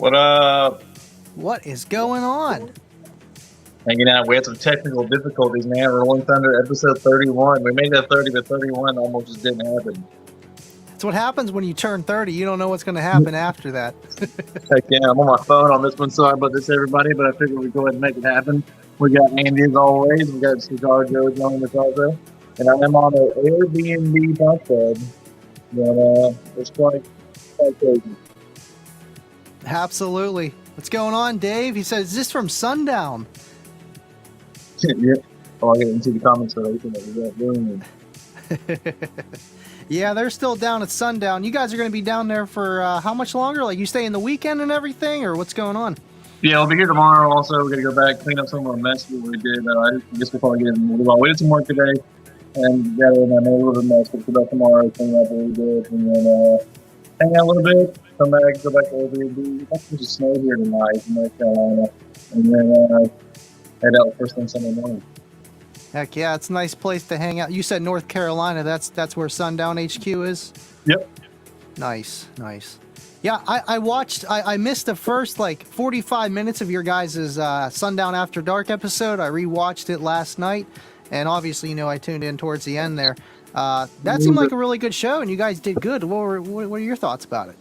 What up? What is going on? Hanging out. We had some technical difficulties, man. Rolling Thunder, episode 31. We made that 30, but 31 almost just didn't happen. It's what happens when you turn 30. You don't know what's going to happen after that. Heck yeah, I'm on my phone on this one. Sorry about this, everybody, but I figured we'd go ahead and make it happen. We got Andy as always. We got Cigar Joe joining us also. And I am on an Airbnb bunk bed. And it's quite crazy. Absolutely. What's going on, Dave? He says, is this from Sundown? Yep. Oh, I'll get into the comments for everything that we got doing. Yeah, they're still down at Sundown. You guys are going to be down there for how much longer? Like, you stay in the weekend and everything, or what's going on? Yeah, I'll be here tomorrow also. We're going to go back, clean up some of the mess that we did. I guess we'll probably get in. We did some work today, and got in. I made a little bit of mess. We'll go back tomorrow, clean up what we did, and then hang out a little bit, come back, go back to Airbnb. It's just snow here tonight in North Carolina, and then head out first thing Sunday morning. Heck yeah, it's a nice place to hang out. You said North Carolina. That's where Sundown HQ is? Yep. Nice. Yeah, I missed the first 45 minutes of your guys' Sundown After Dark episode. I rewatched it last night, and obviously, I tuned in towards the end there. That seemed like a really good show, and you guys did good. What are your thoughts about it?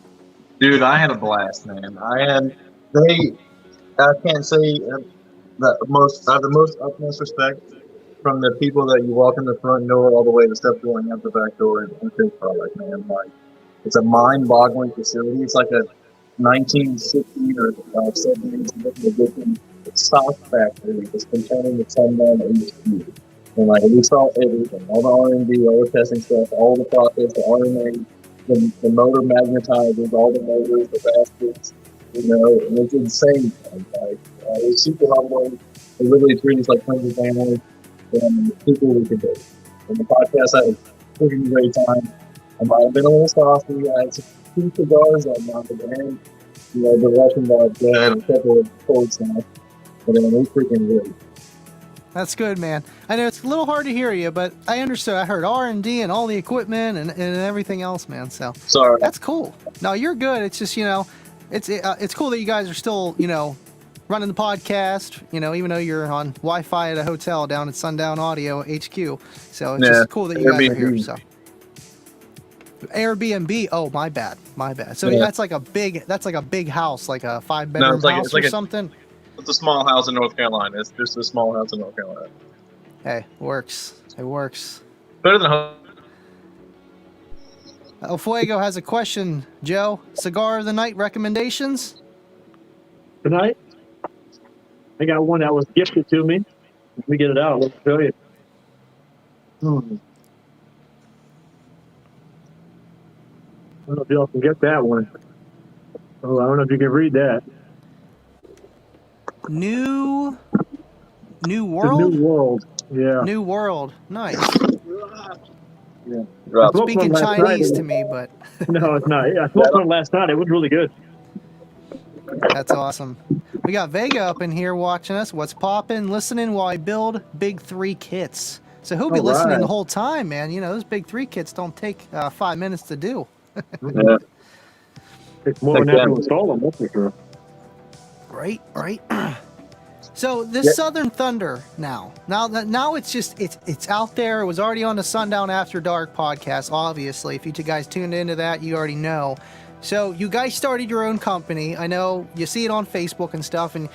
Dude, I had a blast, man. I can't say the most utmost respect from the people that you walk in the front door all the way to stuff going out the back door and this product, man. Like, it's a mind-boggling facility. It's like a 1960s or 70s edition stock factory that's containing the Sundown industry. And we saw everything, all the R&D, all the testing stuff, all the process, the RNA, the motor magnetizers, all the motors, the baskets, and it's insane. It was super humbling. It really treated us like friends and family, and people we could do. And the podcast, I had a freaking great time. I might have been a little saucy. I had some 2 cigars on my end, the Russian vodka and a couple of cold snacks. But it was freaking great. That's good, man. I know it's a little hard to hear you, but I understood. I heard R&D and all the equipment and everything else, man. So sorry. That's cool. No, you're good. It's just it's cool that you guys are still running the podcast. Even though you're on Wi-Fi at a hotel down at Sundown Audio HQ. So it's just cool that you guys are here. So Airbnb. Oh, my bad. So that's like a big house, like a 5-bedroom house or something. It's a small house in North Carolina. It's just a small house in North Carolina. Hey, works. It works. Better than home. El Fuego has a question, Joe. Cigar of the night recommendations? Tonight? I got one that was gifted to me. Let me get it out. Let me show you. I don't know if y'all can get that one. Oh, I don't know if you can read that. New World? New World. Yeah. New World. Nice. Yeah. Speaking Chinese to me, but... No, it's not. Yeah, I smoked one last night. It was really good. That's awesome. We got Vega up in here watching us. What's poppin'? Listening while I build Big 3 kits. So he'll be listening the whole time, man. Those Big 3 kits don't take 5 minutes to do. Yeah. It's more than that to install them, that's for sure. Right. So this Southern Thunder now it's out there. It was already on the Sundown After Dark podcast. Obviously, if you two guys tuned into that, you already know. So you guys started your own company. I know you see it on Facebook and stuff, and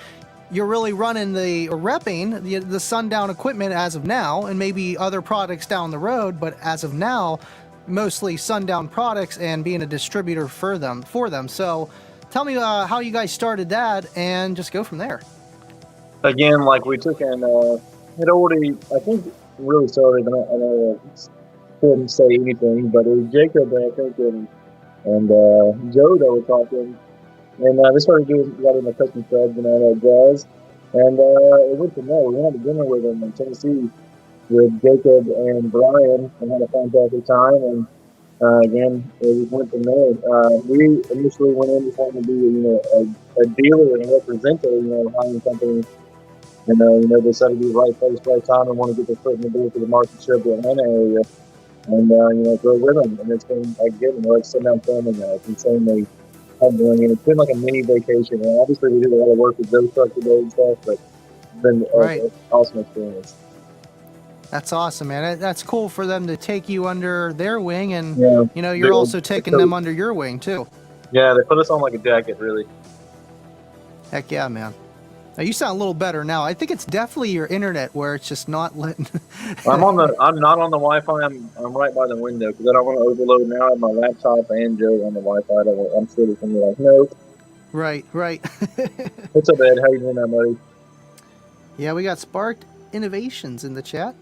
you're really repping the Sundown equipment as of now, and maybe other products down the road. But as of now, mostly Sundown products and being a distributor for them. So tell me how you guys started that, and just go from there. Again, we took in, it already, I think, really started, I couldn't say anything, but it was Jacob, I think, and Joe that were talking, and they started getting the custom studs and all that jazz, and it went from there. We went to dinner with them in Tennessee with Jacob and Brian, and had a fantastic time, and again, it just went from there. We initially went in just wanting to be, a dealer and a representative, of high-end companies. And, they decided to be right place, right time, and want to get their foot in the door for the market share of the Atlanta area. And, go with them. And it's been, again, it's Sundown family now. It's insanely humbling, and it's been like a mini vacation. And obviously, we did a lot of work with those trucks today and stuff, but it's been Right. an awesome experience. That's awesome, man. That's cool for them to take you under their wing, and Yeah, you're also taking them under your wing too. Yeah, they put us on like a jacket, really. Heck yeah, man. Now, you sound a little better now. I think it's definitely your internet where it's just not letting. I'm not on the Wi-Fi. I'm right by the window because I don't want to overload. Now I have my laptop and Joe on the Wi-Fi. I'm sure it's gonna be like, no. Right. What's up, Ed? How you doing, buddy? Yeah, we got Sparked Innovations in the chat.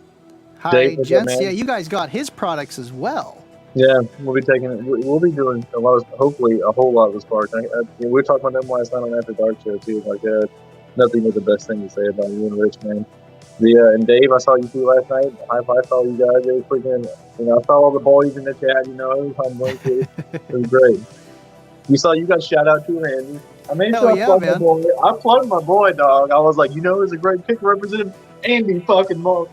Hi, Dave, gents. up, Yeah, you guys got his products as well. Yeah, we'll be taking it. We'll be doing a lot of, hopefully, a whole lot of Spark. We were talking about them last night on After Dark show too. Like, nothing was the best thing to say about you and Rich, man. And Dave, I saw you two last night. High five to all you guys. It was freaking. I saw all the boys in the chat. It was humbling too. It was great. You got shout out to Randy. I made sure I plugged my boy. I plugged my boy, dog. I was like, it was a great pick representative, Andy fucking Monk.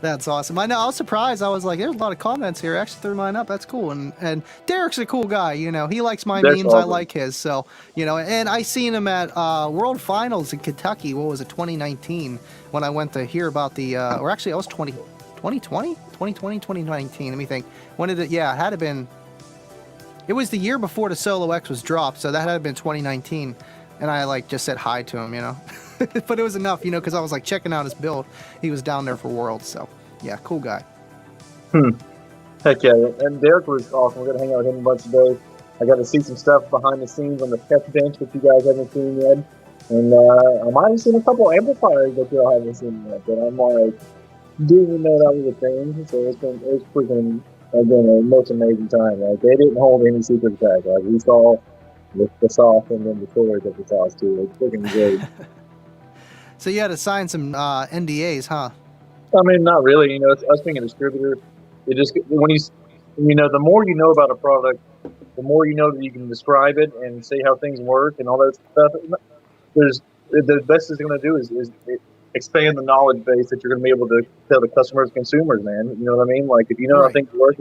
That's awesome. I know. I was surprised. I was like, there's a lot of comments here. I actually threw mine up. That's cool. And Derek's a cool guy. He likes my memes. Awesome. I like his. So, and I seen him at World Finals in Kentucky. What was it, 2019? When I went to hear about the, or actually, I was 2020, 2019. Let me think. When did it? Yeah, it had to been. It was the year before the Solo X was dropped, so that had been 2019. And I just said hi to him, but it was enough, because I was checking out his build. He was down there for Worlds, so yeah, cool guy. Heck yeah, and Derek was awesome. We're gonna hang out with him a bunch today. I got to see some stuff behind the scenes on the test bench that you guys haven't seen yet, and I might have seen a couple amplifiers that y'all haven't seen yet. But I'm like, didn't even know that was a thing. So it's freaking again a most amazing time. They didn't hold any secret back. We saw the sauce and then the stories of the sauce too. It's freaking great. So you had to sign some NDAs, huh? I mean, not really. It's us being a distributor. It just when the more you know about a product, the more you know that you can describe it and say how things work and all that stuff. The best it's going to do is expand the knowledge base that you're going to be able to tell the customers, consumers, man. You know what I mean? If you know how things work,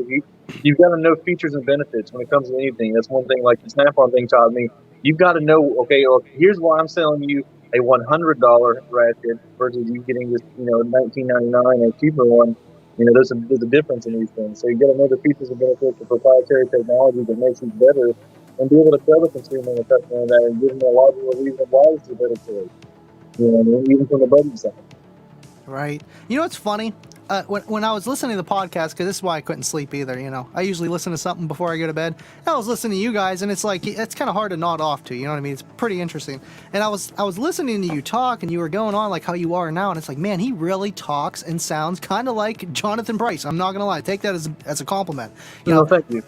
you've got to know features and benefits when it comes to anything. That's one thing. The Snap-on thing taught me. You've got to know. Okay, well, here's why I'm selling you a $100 ratchet versus you getting this, $19.99 a cheaper one. There's a difference in these things. So you got to know the features and benefits of proprietary technology that makes it better, and be able to tell the consumer and the customer that, and give them a logical reason why it's a better choice. Even from the budget side. Right. What's funny? When I was listening to the podcast, because this is why I couldn't sleep either, I usually listen to something before I go to bed. I was listening to you guys, and it's it's kind of hard to nod off to, you know what I mean? It's pretty interesting. And I was listening to you talk, and you were going on how you are now, and it's man, he really talks and sounds kind of like Jonathan Bryce. I'm not going to lie. Take that as a compliment. Thank you.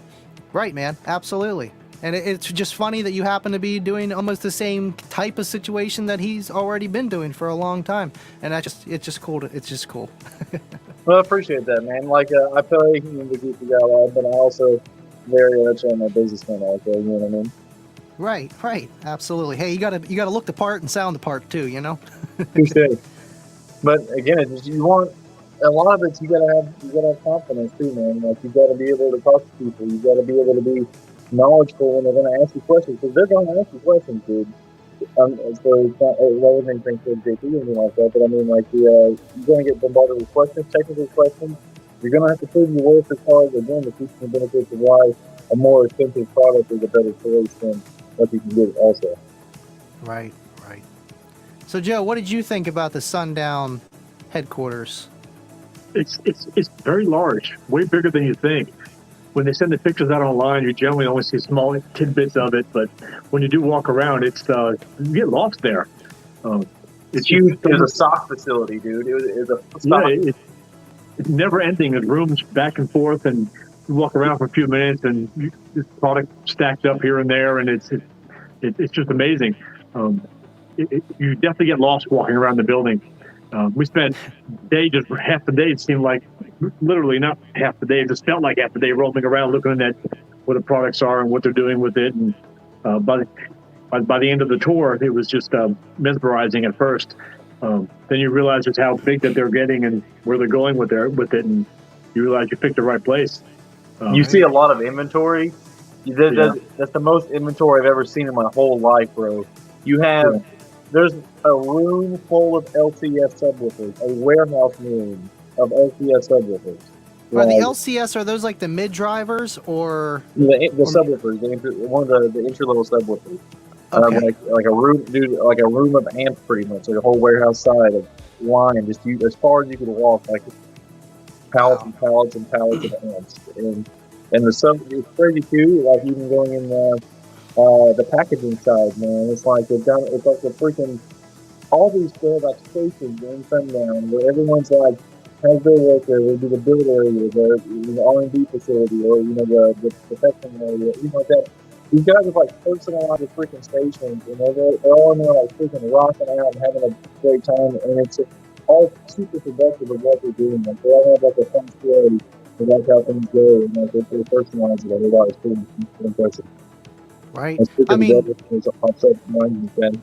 Right, man. Absolutely. And it's just funny that you happen to be doing almost the same type of situation that he's already been doing for a long time. And it's just cool. It's just cool. Well, I appreciate that, man. I play the goofy guy a lot, but I also very much am a businessman also, you know what I mean? Right. Absolutely. Hey, you gotta look the part and sound the part too, Appreciate. But again, you want a lot of it. You gotta have confidence too, man. You gotta be able to talk to people. You gotta be able to be knowledgeable when they're going to ask you questions, because they're going to ask you questions, dude. So it's not anything for JP or anything like that, but I mean, you're going to get bombarded with questions, technical questions. You're going to have to prove your worth as far as, again, the features and benefits of why a more expensive product is a better choice than what you can get also. Right. So, Joe, what did you think about the Sundown headquarters? It's very large, way bigger than you think. When they send the pictures out online, you generally only see small tidbits of it, but when you do walk around, you get lost there. It's huge. It's a sock facility, dude. It's a stock. Yeah, it's never ending. There's rooms back and forth, and you walk around for a few minutes, and this product stacked up here and there, and it's just amazing. You definitely get lost walking around the building. We spent just half the day. It seemed like literally not half the day. It just felt like half the day rolling around, looking at what the products are and what they're doing with it. And by the end of the tour, it was just mesmerizing at first. Then you realize just how big that they're getting and where they're going with it, and you realize you picked the right place. You see a lot of inventory That's the most inventory I've ever seen in my whole life, bro. You have Yeah. there's a room full of LCS subwoofers, a warehouse room of LCS subwoofers. Are the Like LCS, are those like the mid drivers or the or subwoofers, one of the entry level subwoofers. okay? Like a room, dude, like a room of amps, pretty much, like a whole warehouse side of line, just you as far as you could walk, like pallets Wow. and pallets and pallets of amps, and the sub, it's crazy too. Like even going in the packaging side, man, it's like it's like the freaking all these like stations in sundown where everyone's like has their worker, will be the build area, the R&D facility, or the testing area, like that. These guys have like personalized the freaking stations, and they're all in there like freaking rocking out and having a great time, and it's all super productive of what they're doing. Like they all have like a fun story, and that's how things go, and like they personalize it. A lot. It's pretty impressive. Right. And I speaking of mean, that, it's offset minds and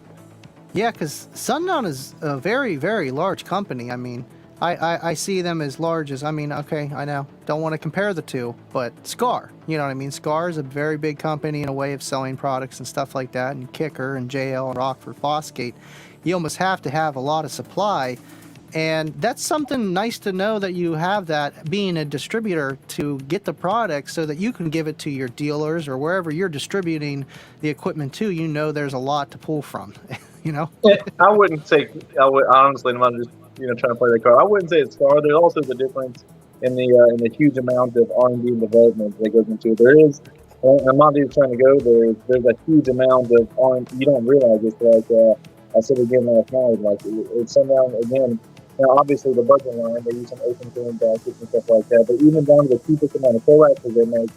yeah, because Sundown is a very, very large company. I mean, I see them as large as, I mean, okay, I know. Don't want to compare the two, but Scar, you know what I mean? Scar is a very big company in a way of selling products and stuff like that, and Kicker and JL and Rockford Fosgate. You almost have to have a lot of supply. And that's something nice to know that you have that being a distributor to get the product so that you can give it to your dealers or wherever you're distributing the equipment to. You know there's a lot to pull from, you know? I wouldn't say I would honestly. I'm not just trying to play that card. I wouldn't say it's Scar. There's also the difference in the huge amount of R&D and development that goes into it. There is. I'm not even trying to go there. There's a huge amount of R. You don't realize it's like I said again last night. Like it's somehow again. Now, obviously, the budget line they use some open film baskets and stuff like that. But even down to the cheapest amount of coaxes they make,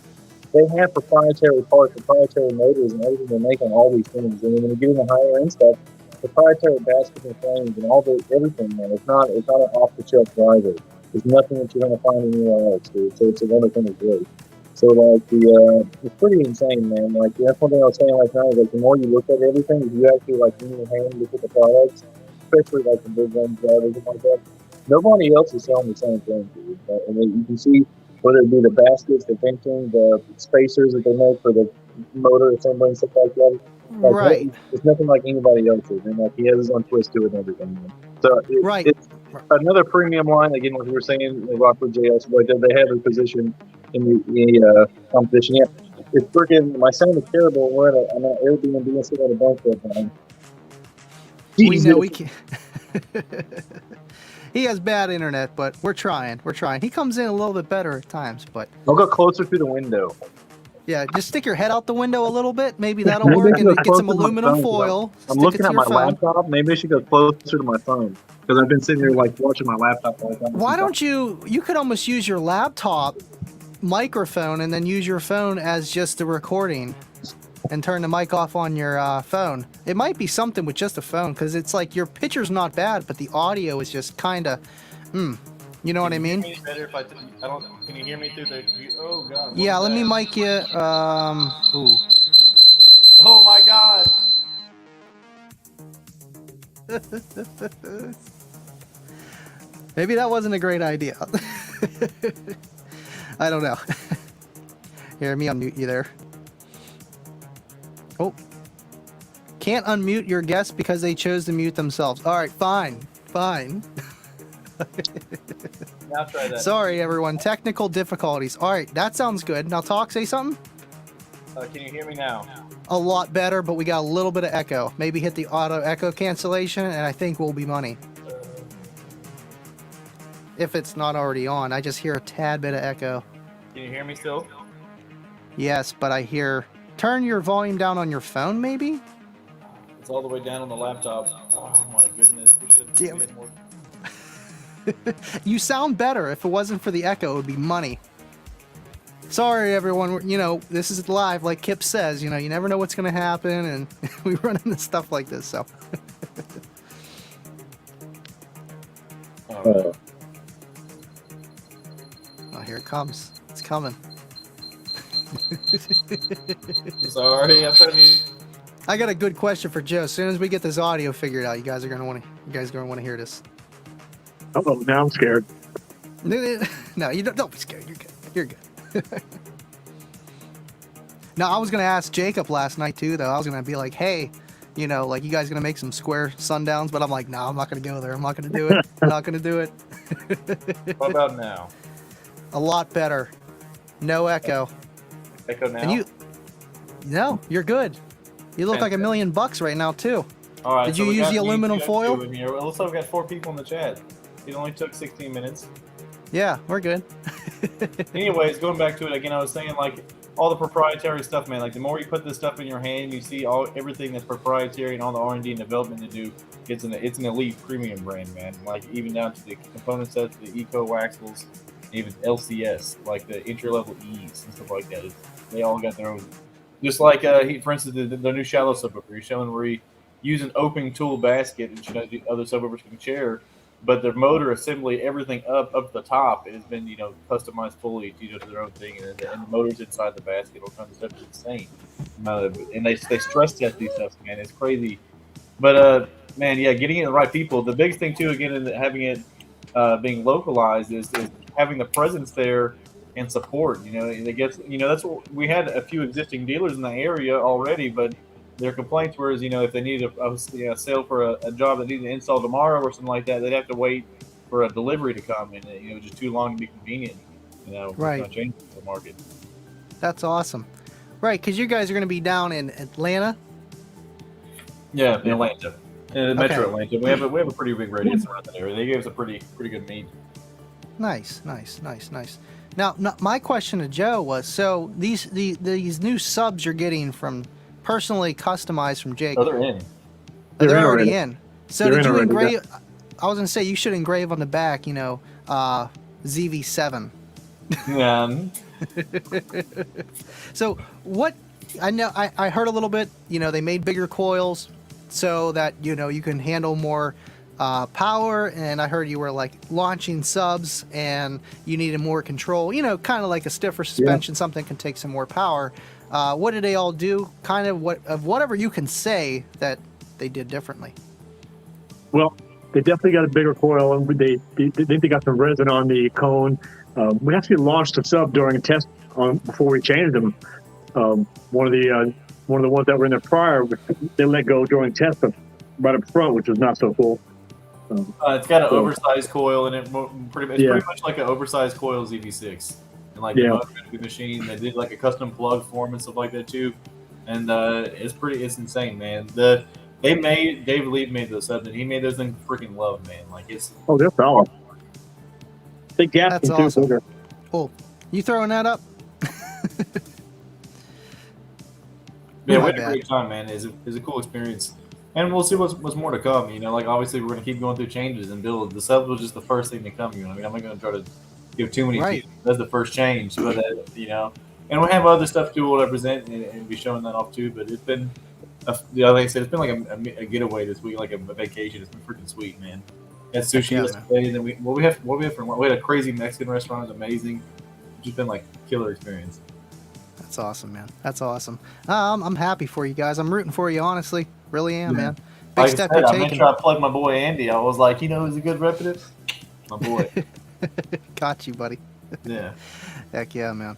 they have proprietary parts, proprietary motors, and everything they make on all these things. And when you get into higher end stuff, proprietary baskets and frames and all the everything, man. It's not an off the shelf driver. There's nothing that you're gonna find anywhere else, dude. So it's another thing that's great. So like it's pretty insane, man. Like that's one thing I was saying last night. Like the more you look at everything, if you actually like in your hand look at the products, especially like the big ones drivers and like that, nobody else is selling the same thing, dude. And then you can see whether it be the baskets, the venting, the spacers that they make for the motor assembly and stuff like that. Like Right. it's nothing like anybody else's, and like he has his own twist to it and everything. Man. So Right. it's another premium line. Again, like we were saying, Rockford JS, like they have a position in the competition. Yeah, it's freaking. My sound is terrible. I'm at an Airbnb and sitting at a bunk right now. We know we can. He has bad internet, but we're trying. We're trying. He comes in a little bit better at times, but I'll go closer to the window. yeah, just stick your head out the window a little bit. Maybe that'll work. And get some aluminum foil. I'm looking at my laptop. Maybe I should go closer to my phone because I've been sitting here like watching my laptop all the time. Why don't you? You could almost use your laptop microphone and then use your phone as just the recording, and turn the mic off on your phone. It might be something with just a phone because it's like your picture's not bad, but the audio is just kind of, you know what I mean? Better if I don't. Can you hear me through the? Oh God. Yeah, let me mic you. Ooh. Oh my God. Maybe that wasn't a great idea. I don't know. Here, let me unmute you there. Oh. Can't unmute your guests because they chose to mute themselves. All right, fine. Fine. Now try that. Sorry, everyone. Technical difficulties. All right, that sounds good. Now talk, say something. Can you hear me now? A lot better, but we got a little bit of echo. Maybe hit the auto echo cancellation, and I think we'll be money. If it's not already on, I just hear a tad bit of echo. Can you hear me still? Yes, but I hear... Turn your volume down on your phone, maybe? It's all the way down on the laptop. Oh my goodness. We should Damn have more. You sound better. If it wasn't for the echo, it would be money. Sorry, everyone. You know, this is live, like Kip says. You know, you never know what's going to happen, and we run into stuff like this, so... Oh, here it comes. It's coming. sorry, I'm trying to. I got a good question for Joe. As soon as we get this audio figured out, you guys are gonna want to hear this. Oh, now I'm scared. No, you don't be scared. You're good. You're good. Now, I was going to ask Jacob last night, too, though. I was going to be like, hey, you know, like, you guys going to make some square sundowns? But I'm like, no, I'm not going to go there. I'm not going to do it. I'm not going to do it. What about now? A lot better. No echo. Echo now. And no, you're good. You look like $1 million right now, too. All right. Did so you we use got the aluminum two foil? in here. It looks like we got 4 people in the chat. It only took 16 minutes. Yeah, we're good. Anyways, going back to it again, I was saying like all the proprietary stuff, man. Like the more you put this stuff in your hand, you see everything that's proprietary and all the R&D and development to do. It's an elite premium brand, man. Like even down to the component sets, the Eco Waxels, even LCS, like the entry level E's and stuff like that. They all got their own. Just like for instance, the new shallow subwoofer. You're showing where you use an open tool basket, and the other subwoofers can share. But their motor assembly, everything up the top, it has been customized fully to their own thing, and the motors inside the basket, all kinds of stuff is insane. And they stress test these stuff, man. It's crazy. But man, yeah, getting it the right people. The biggest thing too, again, in having it being localized is having the presence there and support. It gets that's what we had a few existing dealers in the area already, but their complaints were if they needed a sale for a job that needed to install tomorrow or something like that, they'd have to wait for a delivery to come, and just too long to be convenient. Right. It's not changing the market. That's awesome. Right, because you guys are going to be down in Atlanta. Yeah, in Atlanta, Metro Okay. Atlanta. We have a pretty big radius around that area. They gave us a pretty good meet. Nice. Now, my question to Joe was: so these new subs you're getting from personally customized from Jake. Oh, they're in. They're already in. So They're did in you already, engrave? yeah. I was gonna say you should engrave on the back, ZV7. Yeah. So what? I know I heard a little bit. They made bigger coils so that you can handle more power, and I heard you were like launching subs and you needed more control. Kind of like a stiffer suspension, something can take some more power. What did they all do? Kind of whatever you can say that they did differently. Well, they definitely got a bigger coil, and they got some resin on the cone. We actually launched a sub during a test before we changed them. One of the ones that were in there prior, they let go during test right up front, which was not so cool. It's got an oversized coil in it. Pretty much like an oversized coil ZV6. And like the motor machine, they did like a custom plug for them and stuff like that too. And it's insane, man. Dave Lee made those subs, and he made those things freaking love, man. Like they're solid. They gas That's them too. awesome. So Cool. You throwing that up? yeah, we My had a bad. great time, man. It's a cool experience. And we'll see what's more to come. Like obviously we're gonna keep going through changes and build. The sub was just the first thing to come. I'm not gonna try to give too many. Right. That's the first change, but and we'll have other stuff too. We'll represent and be showing that off too. But it's been, like I said, it's been like a getaway this week, like a vacation. It's been freaking sweet, man. Had sushi yesterday, and then we had a crazy Mexican restaurant. It was amazing. It's just been like killer experience. That's awesome, man. That's awesome. I'm happy for you guys. I'm rooting for you, honestly. Really am, man. Big Like step I said, you're I'm gonna taking. try to plug my boy Andy. I was like, who's a good representative? My boy. Got you, buddy. Yeah. Heck yeah, man.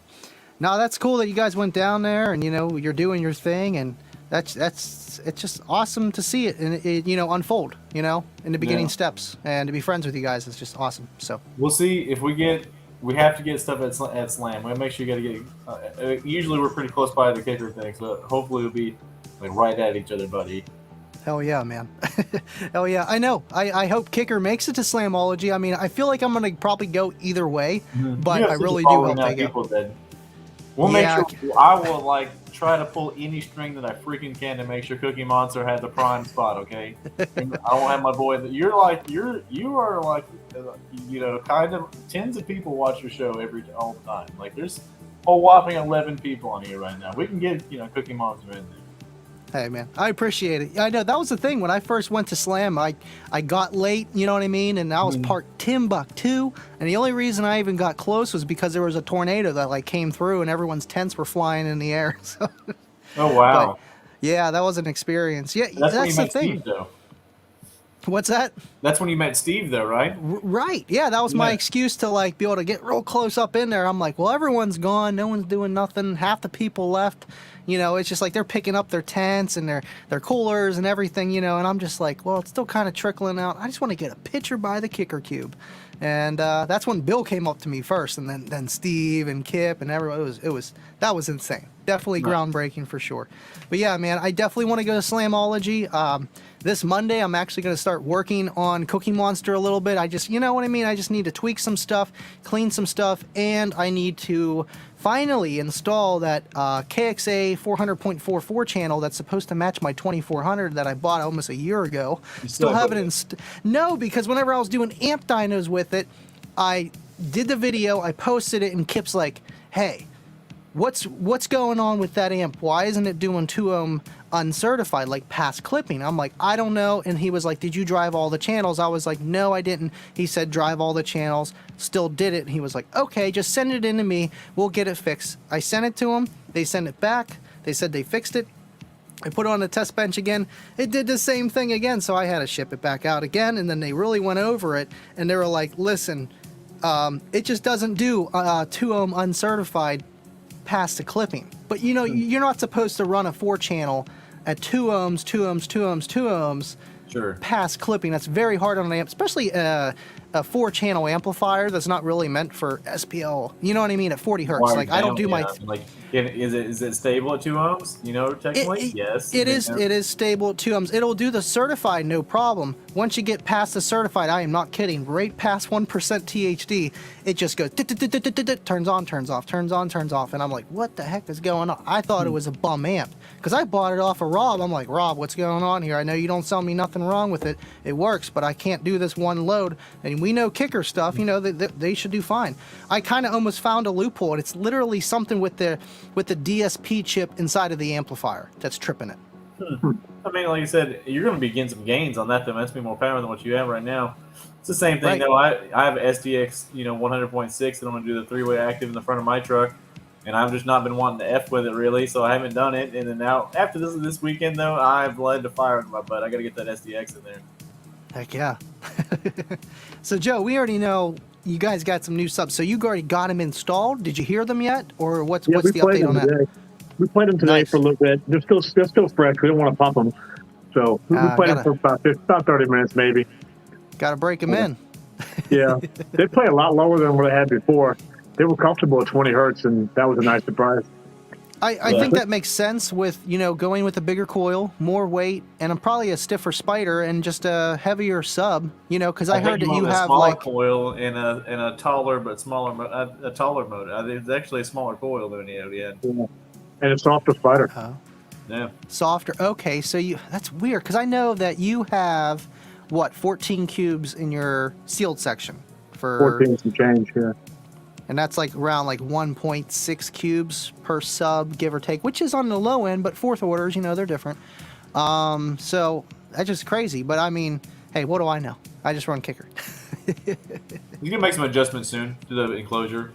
No, that's cool that you guys went down there and you're doing your thing, and it's just awesome to see it and it unfold, in the beginning steps, and to be friends with you guys is just awesome. So We'll see if we have to get stuff at Slam. We'll make sure you got to get. Usually we're pretty close by the kicker thing, so hopefully we'll be like right at each other, buddy. hell yeah, man. Hell yeah. I know. I hope Kicker makes it to Slamology. I mean, I feel like I'm gonna probably go either way, but I really do hope they go. We'll make sure. I will try to pull any string that I freaking can to make sure Cookie Monster has the prime spot. Okay, and I won't have my boy. You are like kind of tens of people watch your show all the time. Like there's a whopping 11 people on here right now. We can get Cookie Monster in there. Hey man, I appreciate it. I know that was the thing when I first went to Slam. I got late, you know what I mean, and I was parked Timbuktu, and the only reason I even got close was because there was a tornado that came through, and everyone's tents were flying in the air. So, oh wow! yeah, that was an experience. Yeah, that's the thing. Speed, though. What's that? That's when you met Steve, though, right? Right. Yeah, that was my excuse to like be able to get real close up in there. I'm like, well, everyone's gone. No one's doing nothing. Half the people left. You know, it's just like they're picking up their tents and their coolers and everythything, you know, and I'm just like, well, it's still kind of trickling out. I just want to get a picture by the kicker cube. And that's when Bill came up to me first, and then Steve and Kip and everyone. That was insane. Definitely groundbreaking for sure. But yeah, man, I definitely want to go to Slamology. This Monday, I'm actually going to start working on Cookie Monster a little bit. I just, you know what I mean? I just need to tweak some stuff, clean some stuff, and I need to finally install that KXA 400.44 channel that's supposed to match my 2400 that I bought almost a year ago. Still haven't No, because whenever I was doing amp dynos with it, I did the video, I posted it, and Kip's like, hey, what's going on with that amp? Why isn't it doing 2 ohm uncertified, like past clipping? I'm like, I don't know. And he was like, did you drive all the channels? I was like, no, I didn't. He said, drive all the channels. Still did it. And he was like, okay, just send it in to me. We'll get it fixed. I sent it to him. They sent it back. They said they fixed it. I put it on the test bench again. It did the same thing again. So I had to ship it back out again. And then they really went over it. And they were like, listen, it just doesn't do 2 ohm uncertified past the clipping. But you know, you're not supposed to run a 4-channel at 2 ohms, 2 ohms, 2 ohms, 2 ohms. Sure. Past clipping. That's very hard on an amp, especially a 4-channel amplifier that's not really meant for SPL. You know what I mean? At 40 hertz. Like I don't do my. Like, is it stable at 2 ohms? You know, technically, yes. It is stable at 2 ohms. It'll do the certified, no problem. Once you get past the certified, I am not kidding. Right past 1% THD, it just goes turns on, turns off, turns on, turns off, and I'm like, what the heck is going on? I thought it was a bum amp because I bought it off of Rob. I'm like, Rob, what's going on here? I know you don't sell me nothing wrong with it. It works, but I can't do this one load. And we know kicker stuff. You know they should do fine. I kind of almost found a loophole. And it's literally something with the DSP chip inside of the amplifier that's tripping it. I mean, like you said, you're going to be getting some gains on that, though. That's be more power than what you have right now. It's the same thing, though. I have an SDX, 100.6 that I'm going to do the 3-way active in the front of my truck, and I've just not been wanting to F with it, really, so I haven't done it. And then now, after this weekend, though, I've led to fire in my butt. I got to get that SDX in there. Heck yeah. So, Joe, we already know you guys got some new subs. So you already got them installed? Did you hear them yet? Or what's the update on that? Today. We played them today for a little bit. They're still fresh. We don't want to pop them. So we played them for about 30 minutes maybe. Got to break them in. Yeah. They play a lot lower than what I had before. They were comfortable at 20 hertz, and that was a nice surprise. I think that makes sense with, going with a bigger coil, more weight, and probably a stiffer spider and just a heavier sub, because I heard that you have smaller coil and a taller but smaller a taller motor. It's actually a smaller coil than you have yet. Yeah. And a softer spider. Yeah. Softer. Okay, so that's weird because I know that you have 14 cubes in your sealed section for 14 some change, yeah. And that's like around 1.6 cubes per sub, give or take, which is on the low end, but fourth orders, they're different. So that's just crazy. But I mean, hey, what do I know? I just run kicker. You can make some adjustments soon to the enclosure.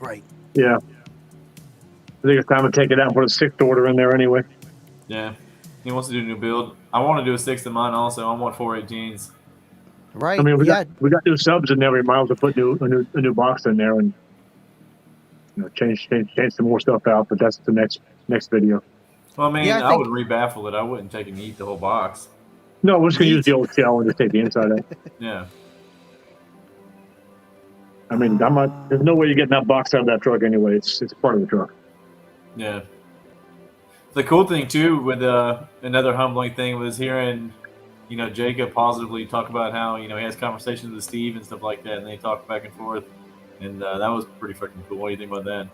Right. Yeah. I think it's time to take it out and put a 6th order in there anyway. Yeah. He wants to do a new build. I want to do a 6th in mine also. I want 418s. Right. I mean, we got new subs in there. We might as well put a new box in there and change some more stuff out. But that's the next video. Well, I mean, I would rebaffle it. I wouldn't take and eat the whole box. No, we're just gonna use the old shell and just take the inside out. Yeah. I mean, there's no way you're getting that box out of that truck anyway. It's part of the truck. Yeah. The cool thing too with another humbling thing was hearing. Jacob positively talk about how, he has conversations with Steve and stuff like that, and they talk back and forth, and that was pretty freaking cool. What do you think about that?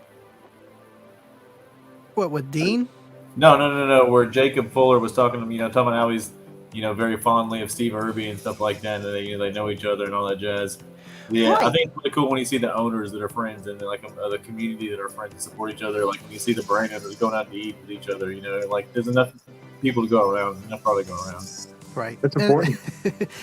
What, with Dean? No. Where Jacob Fuller was talking to him, talking about how he's, very fondly of Steve Irby and stuff like that, and they know each other and all that jazz. Yeah, right. I think it's really cool when you see the owners that are friends and the community that are friends and support each other. Like when you see the brand owners going out to eat with each other, there's enough people to go around, enough product to go around. Right. That's important.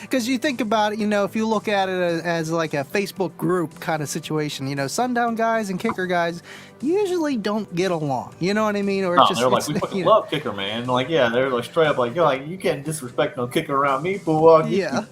Because you think about it, if you look at it as like a Facebook group kind of situation, sundown guys and kicker guys usually don't get along. You know what I mean? Or No, it's just they're like, we fucking love kicker, man. Like, yeah, they're like straight up like, you can't disrespect no kicker around me, fool. I'll get yeah. you.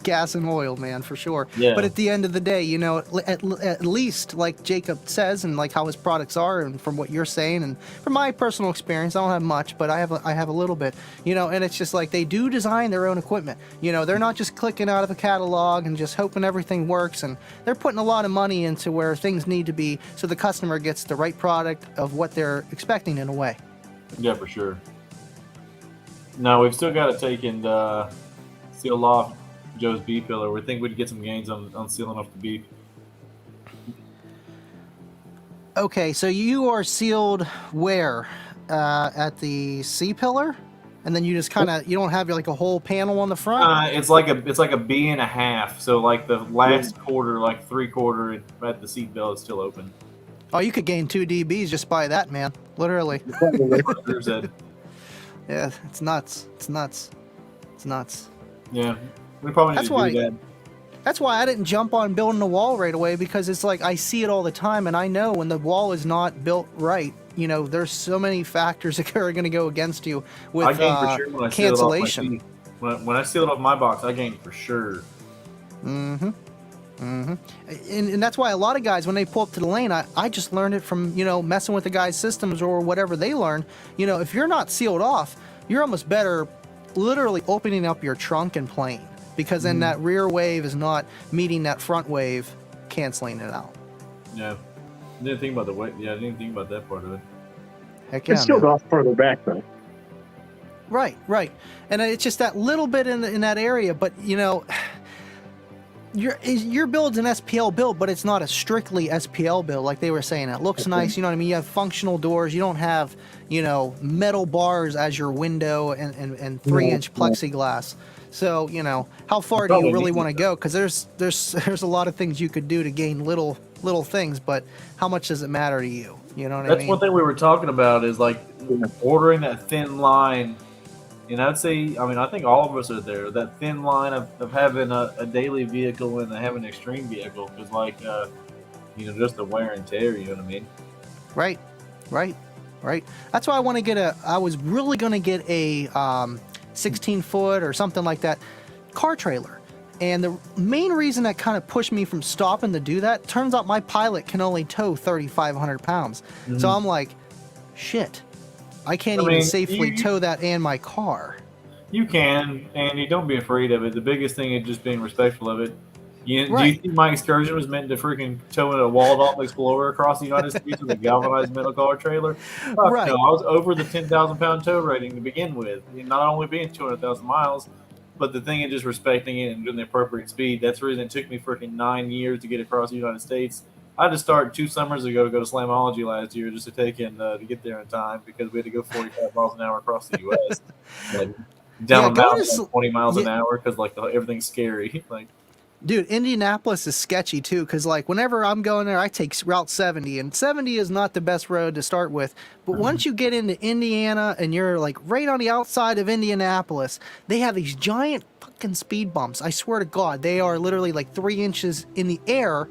Gas and oil, man, for sure. Yeah. But at the end of the day, at least like Jacob says, and like how his products are, and from what you're saying, and from my personal experience, I don't have much, but I have a little bit, and it's just like they do design their own equipment. They're not just clicking out of a catalog and just hoping everything works, and they're putting a lot of money into where things need to be, so the customer gets the right product of what they're expecting in a way. Yeah, for sure. No, we've still got to take and seal off Joe's beef pillar. We think we'd get some gains on sealing off the beef. Okay, so you are sealed where? At the C pillar? And then you just kind of, you don't have like a whole panel on the front? It's like a B and a half. So like the last quarter, like 3/4 at the seat belt is still open. Oh, you could gain 2 dBs just by that, man. Literally. Yeah, it's nuts. It's nuts. It's nuts. Yeah, we probably need to do that. That's why I didn't jump on building a wall right away, because it's like I see it all the time, and I know when the wall is not built right, there's so many factors that are going to go against you with I gained for sure when I cancellation. Sealed off my when I sealed off my box, I gained for sure. Mm-hmm. Mm-hmm. And that's why a lot of guys, when they pull up to the lane, I just learned it from, messing with the guys' systems or whatever they learn. If you're not sealed off, you're almost better literally opening up your trunk and playing, because then that rear wave is not meeting that front wave, canceling it out. Yeah. I didn't think about the weight. Yeah, I didn't think about that part of it. Heck yeah, It's sealed off further back, though. Right. And it's just that little bit in that area, but your build's an SPL build, but it's not a strictly SPL build like they were saying. It looks nice, you know what I mean? You have functional doors. You don't have, metal bars as your window and 3-inch plexiglass. So, how far do you really want to go? Because there's a lot of things you could do to gain little things, but how much does it matter to you? You know what I mean? That's one thing we were talking about is like ordering that thin line. And I'd say, I think all of us are there. That thin line of having a daily vehicle and having an extreme vehicle, because just the wear and tear. You know what I mean? Right. That's why I was really going to get a 16-foot or something like that car trailer. And the main reason that kind of pushed me from stopping to do that, turns out my Pilot can only tow 3,500 pounds. Mm-hmm. So I'm like, shit. I can't even safely tow that and my car. You can, and you don't be afraid of it. The biggest thing is just being respectful of it. Do you think my excursion was meant to freaking tow a walled-off Explorer across the United States with a galvanized metal car trailer? Right. No, I was over the 10,000-pound tow rating to begin with. Not only being 200,000 miles, but the thing is just respecting it and doing the appropriate speed. That's the reason it took me freaking 9 years to get across the United States. I had to start 2 summers ago to go to Slamology last year just to take in to get there in time, because we had to go 45 miles an hour across the U.S. down a mountain 20 miles an hour because everything's scary. Dude, Indianapolis is sketchy too, because whenever I'm going there, I take Route 70, and 70 is not the best road to start with. But once you get into Indiana and you're right on the outside of Indianapolis, they have these giant fucking speed bumps. I swear to God, they are literally 3 inches in the air.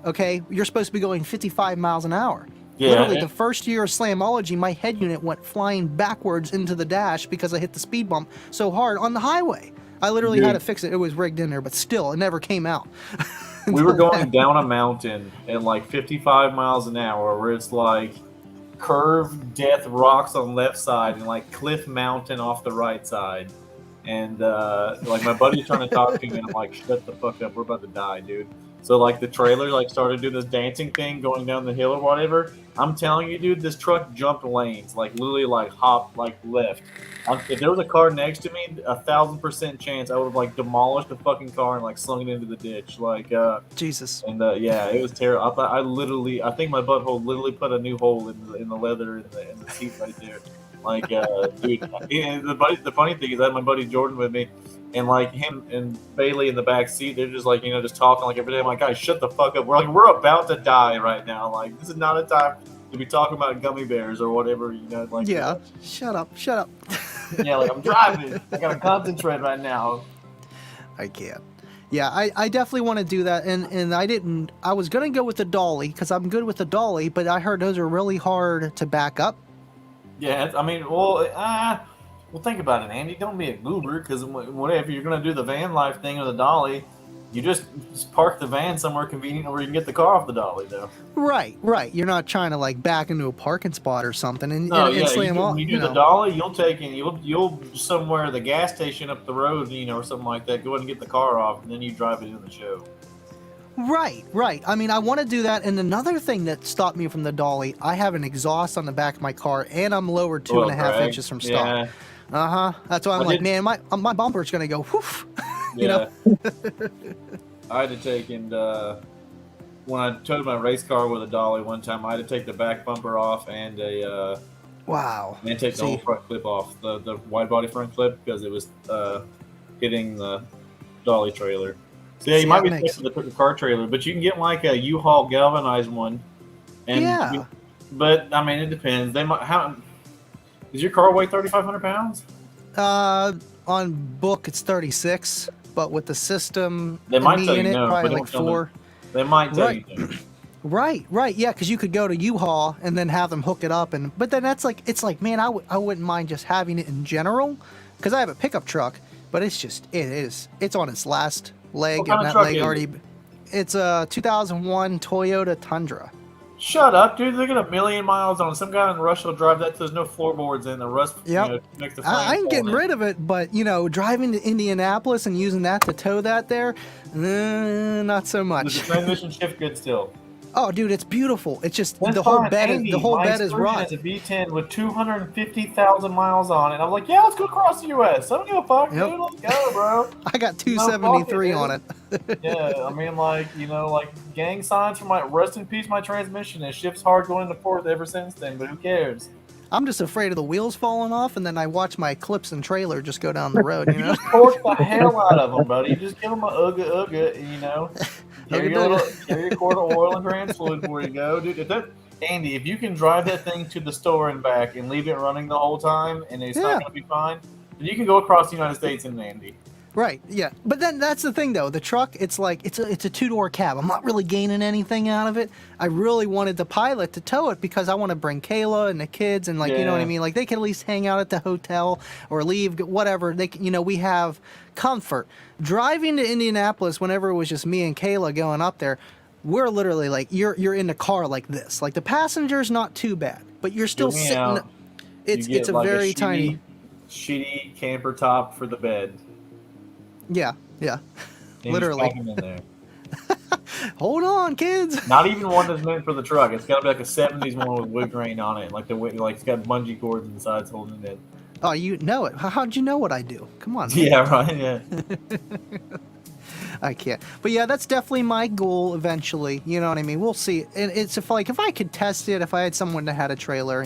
Okay, you're supposed to be going 55 miles an hour. Yeah. Literally, the first year of Slamology, my head unit went flying backwards into the dash because I hit the speed bump so hard on the highway. I literally had to fix it. It was rigged in there, but still, it never came out. We were going down a mountain at 55 miles an hour, where it's curved death rocks on the left side and Cliff Mountain off the right side. And my buddy's trying to talk to me, and I'm like, shut the fuck up, we're about to die, dude. So the trailer started doing this dancing thing going down the hill or whatever. I'm telling you, dude, this truck jumped lanes, literally hopped left. If there was a car next to me, 1,000% chance I would have demolished the fucking car and slung it into the ditch. Jesus. And yeah, it was terrible. I think my butthole literally put a new hole in the leather in the seat right there. Dude, and the funny thing is I had my buddy Jordan with me, and him and Bailey in the back seat, they're just just talking every day. I'm like, guys, shut the fuck up. We're about to die right now. This is not a time to be talking about gummy bears or whatever. Yeah, shut up. Yeah, like I'm driving. I gotta concentrate right now. I can't. Yeah, I definitely want to do that, and I was gonna go with the dolly because I'm good with the dolly, but I heard those are really hard to back up. Yeah, I mean, well, think about it, Andy. Don't be a goober, because whatever you're gonna do the van life thing or the dolly, you just park the van somewhere convenient where you can get the car off the dolly, though. Right. You're not trying to like back into a parking spot or something and, No, and yeah, slam off. when you do the dolly, you'll somewhere the gas station up the road, or something like that. Go ahead and get the car off, and then you drive it in the show. Right. I mean, I want to do that. And another thing that stopped me from the dolly, I have an exhaust on the back of my car, and I'm lowered 2.5 inches from stock. Yeah. That's why I'm like, man, my bumper's gonna go whoof. Yeah. I had to take when I towed my race car with a dolly one time, I had to take the back bumper off and Wow. and take the whole front clip off, the wide body front clip, because it was hitting the dolly trailer. So yeah, you might be taking the car trailer, but you can get like a U-Haul galvanized one. And but I mean, it depends. Does your car weigh 3,500 pounds? On book it's 36, but with the system, they might tell you no, probably like 4. They might tell you no. Right, yeah, because you could go to U-Haul and then have them hook it up, but then it's like, man, I wouldn't mind just having it in general, because I have a pickup truck, but it's on its last leg, and that leg already. It's a 2001 Toyota Tundra. Shut up, dude! They got 1 million miles on it. Some guy in Russia will drive that. There's no floorboards in the rust. Yep. Makes the I'm getting rid of it, but driving to Indianapolis and using that to tow that there, not so much. Does the transmission shift good still? Oh, dude, it's beautiful. It's just the whole bed is rot. It's a V10 with 250,000 miles on it. I'm like, yeah, let's go across the U.S. I don't give a fuck, dude. Let's go, bro. I got 273 on it. Yeah, I mean, like gang signs from rest in peace, my transmission. It shifts hard going into fourth ever since then, but who cares? I'm just afraid of the wheels falling off, and then I watch my clips and trailer just go down the road. You just torque the hell out of them, buddy. You just give them a ugga. Carry your quart of oil and trans fluid before you go, dude. Andy, if you can drive that thing to the store and back and leave it running the whole time, and it's not going to be fine, then you can go across the United States in Andy. Right, yeah. But then that's the thing, though. The truck, it's like it's a 2-door cab. I'm not really gaining anything out of it. I really wanted the pilot to tow it because I want to bring Kayla and the kids, and you know what I mean. Like they can at least hang out at the hotel or leave, whatever. They can, we have comfort. Driving to Indianapolis, whenever it was just me and Kayla going up there, we're literally like you're in the car like this. Like the passenger's not too bad, but you're still sitting. It's a very tiny, shitty camper top for the bed. Yeah. And Literally. In there. Hold on, kids. Not even one that's meant for the truck. It's got to be like a 70s one with wood grain on it. Like it's got bungee cords in the sides holding it. Oh, you know it. How'd you know what I do? Come on. Man. Yeah, right. Yeah. I can't. But yeah, that's definitely my goal eventually. You know what I mean? We'll see. And it's if I could test it, if I had someone that had a trailer,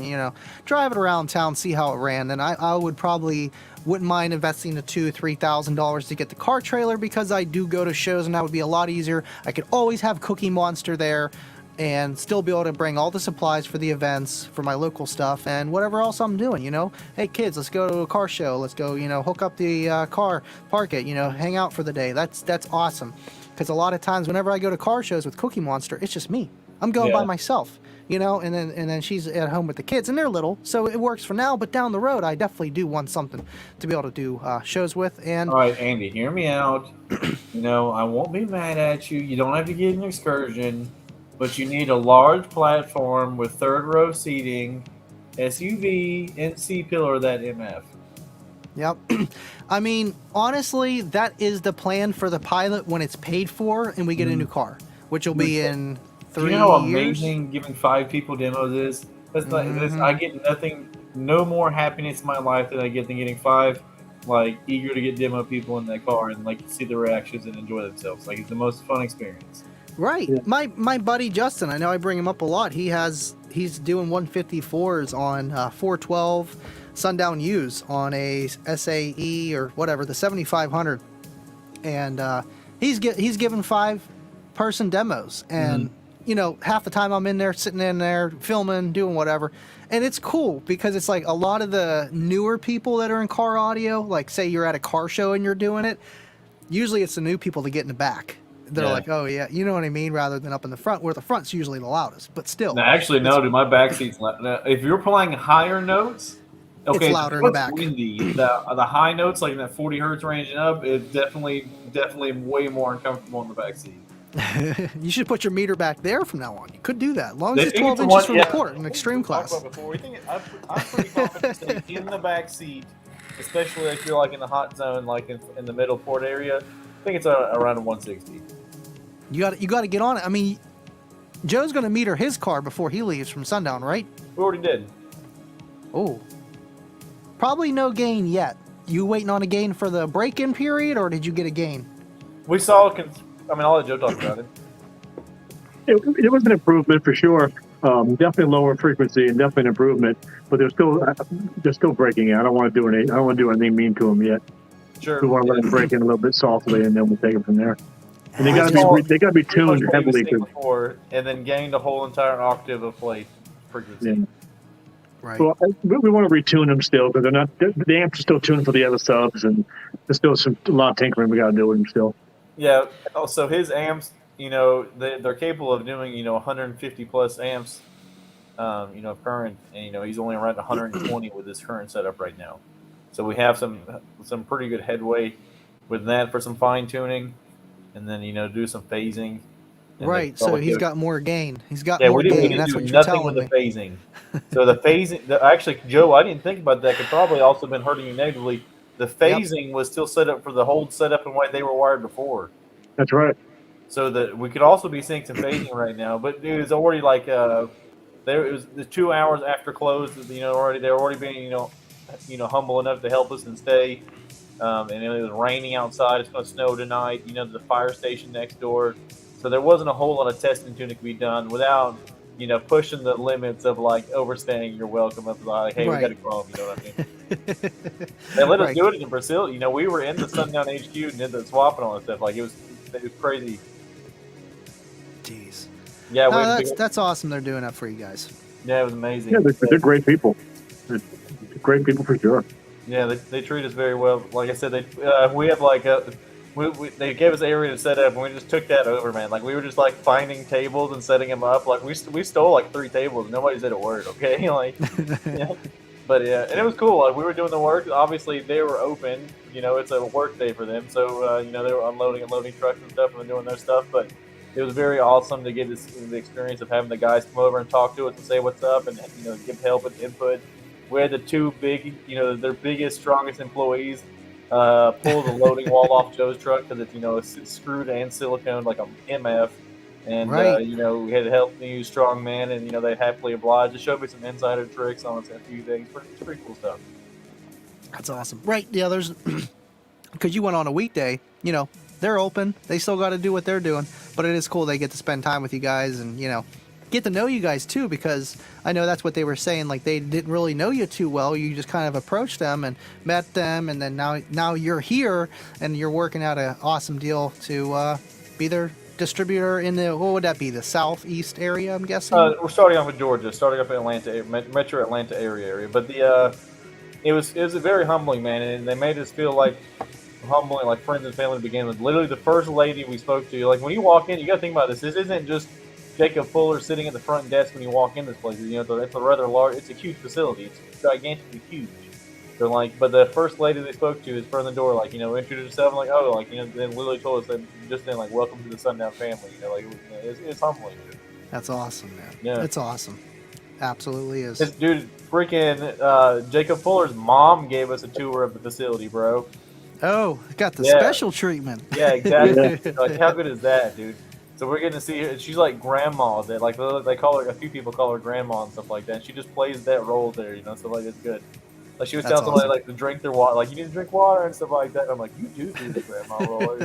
drive it around town, see how it ran, then I would probably wouldn't mind investing the $2,000-$3,000 to get the car trailer, because I do go to shows and that would be a lot easier. I could always have Cookie Monster there and still be able to bring all the supplies for the events, for my local stuff, and whatever else I'm doing, Hey, kids, let's go to a car show. Let's go, hook up the car, park it, hang out for the day. That's awesome. Because a lot of times whenever I go to car shows with Cookie Monster, it's just me. I'm going by myself, and then she's at home with the kids, and they're little, so it works for now. But down the road, I definitely do want something to be able to do shows with. And all right, Andy, hear me out. I won't be mad at you. You don't have to get an excursion. But you need a large platform with third-row seating, SUV, and C-pillar that MF. Yep. I mean, honestly, that is the plan for the pilot when it's paid for and we get a new car, which will be in 3 years. Do you know how amazing giving 5 people demos is? That's I get no more happiness in my life than I get than getting 5 eager to get demo people in that car and see the reactions and enjoy themselves. It's the most fun experience. Right. Yeah. My buddy Justin, I know I bring him up a lot. He's doing 154s on 412 Sundown U's on a SAE or whatever, the 7500. And he's given 5-person demos, and half the time I'm in there, sitting in there, filming, doing whatever. And it's cool because it's like a lot of the newer people that are in car audio, like say you're at a car show and you're doing it, usually it's the new people that get in the back. They're like, oh yeah, you know what I mean? Rather than up in the front, where the front's usually the loudest, but still. No, actually, no, dude, my back seat's now, if you're playing higher notes, okay, it's louder in the back. Windy, the high notes, like in that 40 hertz range and up, it's definitely way more uncomfortable in the back seat. You should put your meter back there from now on. You could do that, as long as it's 12 inches from the port in extreme class. I'm pretty confident staying in the back seat, especially if you're like in the hot zone, like in the middle port area. I think it's around a 160. You got to get on it. I mean, Joe's going to meter his car before he leaves from sundown, right? We already did. Oh, probably no gain yet. You waiting on a gain for the break-in period, or did you get a gain? We saw. I'll let Joe talk about it. It was an improvement for sure. Definitely lower frequency and definitely an improvement, but they're still breaking in. I don't want to do anything mean to them yet. Sure. We want to let them break in a little bit softly, and then we'll take it from there. And they got to be tuned heavily before, and then gained a whole entire octave of plate frequency. Yeah. Right. Well, we want to retune them still because the amps are still tuned for the other subs, and there's still a lot of tinkering we got to do with them still. Yeah. Also, his amps, they're capable of doing 150 plus amps, current, and he's only around 120 with his current setup right now. So we have some pretty good headway with that for some fine tuning. And then do some phasing. Right, so he's got more gain. He's got more gain. That's what you're telling me. Nothing with the phasing. So the phasing, actually, Joe, I didn't think about that. Could probably also been hurting you negatively. The phasing was still set up for the whole setup and way they were wired before. That's right. So that we could also be seeing some phasing right now. But it was already like it was the 2 hours after close. They're already being humble enough to help us and stay. And it was raining outside. It's going to snow tonight. The fire station next door. So there wasn't a whole lot of testing tuning that could be done without, pushing the limits of like overstaying your welcome up like, hey, we got to go home. You know what I mean? They let us do it in Brazil. We were in the Sundown HQ and did the swapping and all that stuff. Like it was crazy. Jeez. Yeah, that's awesome. They're doing that for you guys. Yeah, it was amazing. Yeah, they're great people. They're great people for sure. Yeah, they treat us very well. Like I said, we have like they gave us an area to set up, and we just took that over, man. Like we were just like finding tables and setting them up. Like we stole like 3 tables. Nobody said a word. Okay, like yeah. But yeah, and it was cool. Like we were doing the work. Obviously, they were open. It's a work day for them, so they were unloading and loading trucks and stuff and doing their stuff. But it was very awesome to get the experience of having the guys come over and talk to us and say what's up and give help and input. We had the 2 big, their biggest, strongest employees pull the loading wall off Joe's truck because it's screwed and silicone like a MF. And, we had to help the strong man, and, they happily obliged to show me some insider tricks on a few things. Pretty cool stuff. That's awesome. Right. Yeah, there's, because you went on a weekday, they're open. They still got to do what they're doing. But it is cool they get to spend time with you guys and, get to know you guys too, because I know that's what they were saying. Like they didn't really know you too well. You just kind of approached them and met them, and then now you're here and you're working out an awesome deal to be their distributor in the, what would that be, the southeast area? I'm guessing. We're starting off with Georgia, starting up in Atlanta, Metro Atlanta area. But it was very humbling, man, and they made us feel like humbling, like friends and family to begin with. Literally, the first lady we spoke to, like when you walk in, you got to think about this. This isn't just Jacob Fuller sitting at the front desk when you walk in this place. It's a rather large, it's a huge facility. It's gigantically huge. They're like, but the first lady they spoke to is from the door, like, introduced herself, and like, oh, like, then literally told us that just then, like, welcome to the Sundown family. It's humbling, dude. That's awesome, man. Yeah. It's awesome. Absolutely is. Dude, freaking Jacob Fuller's mom gave us a tour of the facility, bro. Oh, got the special treatment. Yeah, exactly. Like, how good is that, dude? So we're getting to see her. She's like grandma. That like they call her. A few people call her grandma and stuff like that. And she just plays that role there, So like it's good. Like she was telling somebody like to drink their water. Like you need to drink water and stuff like that. And I'm like, you do the grandma role.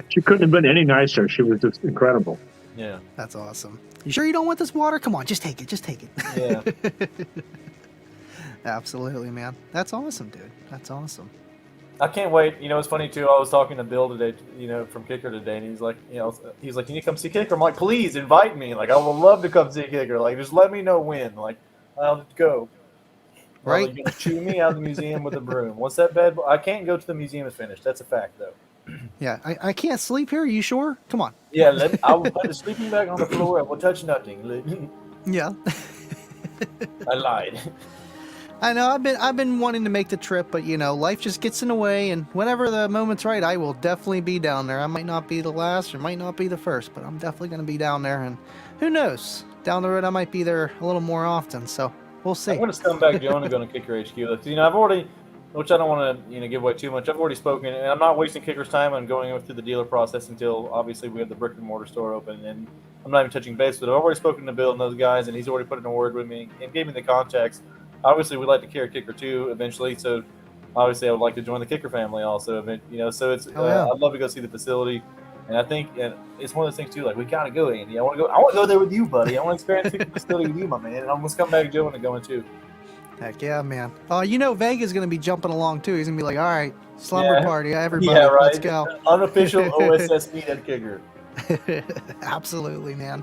She couldn't have been any nicer. She was just incredible. Yeah, that's awesome. You sure you don't want this water? Come on, just take it. Just take it. Yeah. Absolutely, man. That's awesome, dude. That's awesome. I can't wait. You know, it's funny too. I was talking to Bill today, you know, from Kicker today, and he's like, you need to come see Kicker. I'm like, please invite me. Like, I would love to come see Kicker. Like, just let me know when. Like, I'll go. Right? You're gonna shoo me out of the museum with a broom. Once that bed, I can't go to the museum is finished. That's a fact, though. Yeah, I can't sleep here. Are you sure? Come on. Yeah, I will put the sleeping bag on the floor. I will touch nothing. Yeah. I lied. I know I've been wanting to make the trip, but you know, life just gets in the way, and whenever the moment's right, I will definitely be down there. I might not be the last or might not be the first, but I'm definitely going to be down there, and who knows? Down the road I might be there a little more often, so we'll see. I'm going to come back Joe and go to Kicker HQ. You know, I've already, which I don't want to, give away too much. I've already spoken, and I'm not wasting Kicker's time on going through the dealer process until obviously we have the brick and mortar store open, and I'm not even touching base with it. I've already spoken to Bill and those guys, and he's already put in a word with me and gave me the contacts. Obviously, we'd like to carry Kicker too eventually, so obviously I would like to join the Kicker family also. So it's I'd love to go see the facility, and I think it's one of those things too. Like, we gotta go, Andy. I want to go there with you, buddy. I want to experience the facility with you, my man. And I'm gonna come back, Joe, and going too. Heck yeah, man. Vega's going to be jumping along too. He's going to be like, all right, slumber party, everybody, right. Let's go. Unofficial OSS meet at Kicker. Absolutely, man.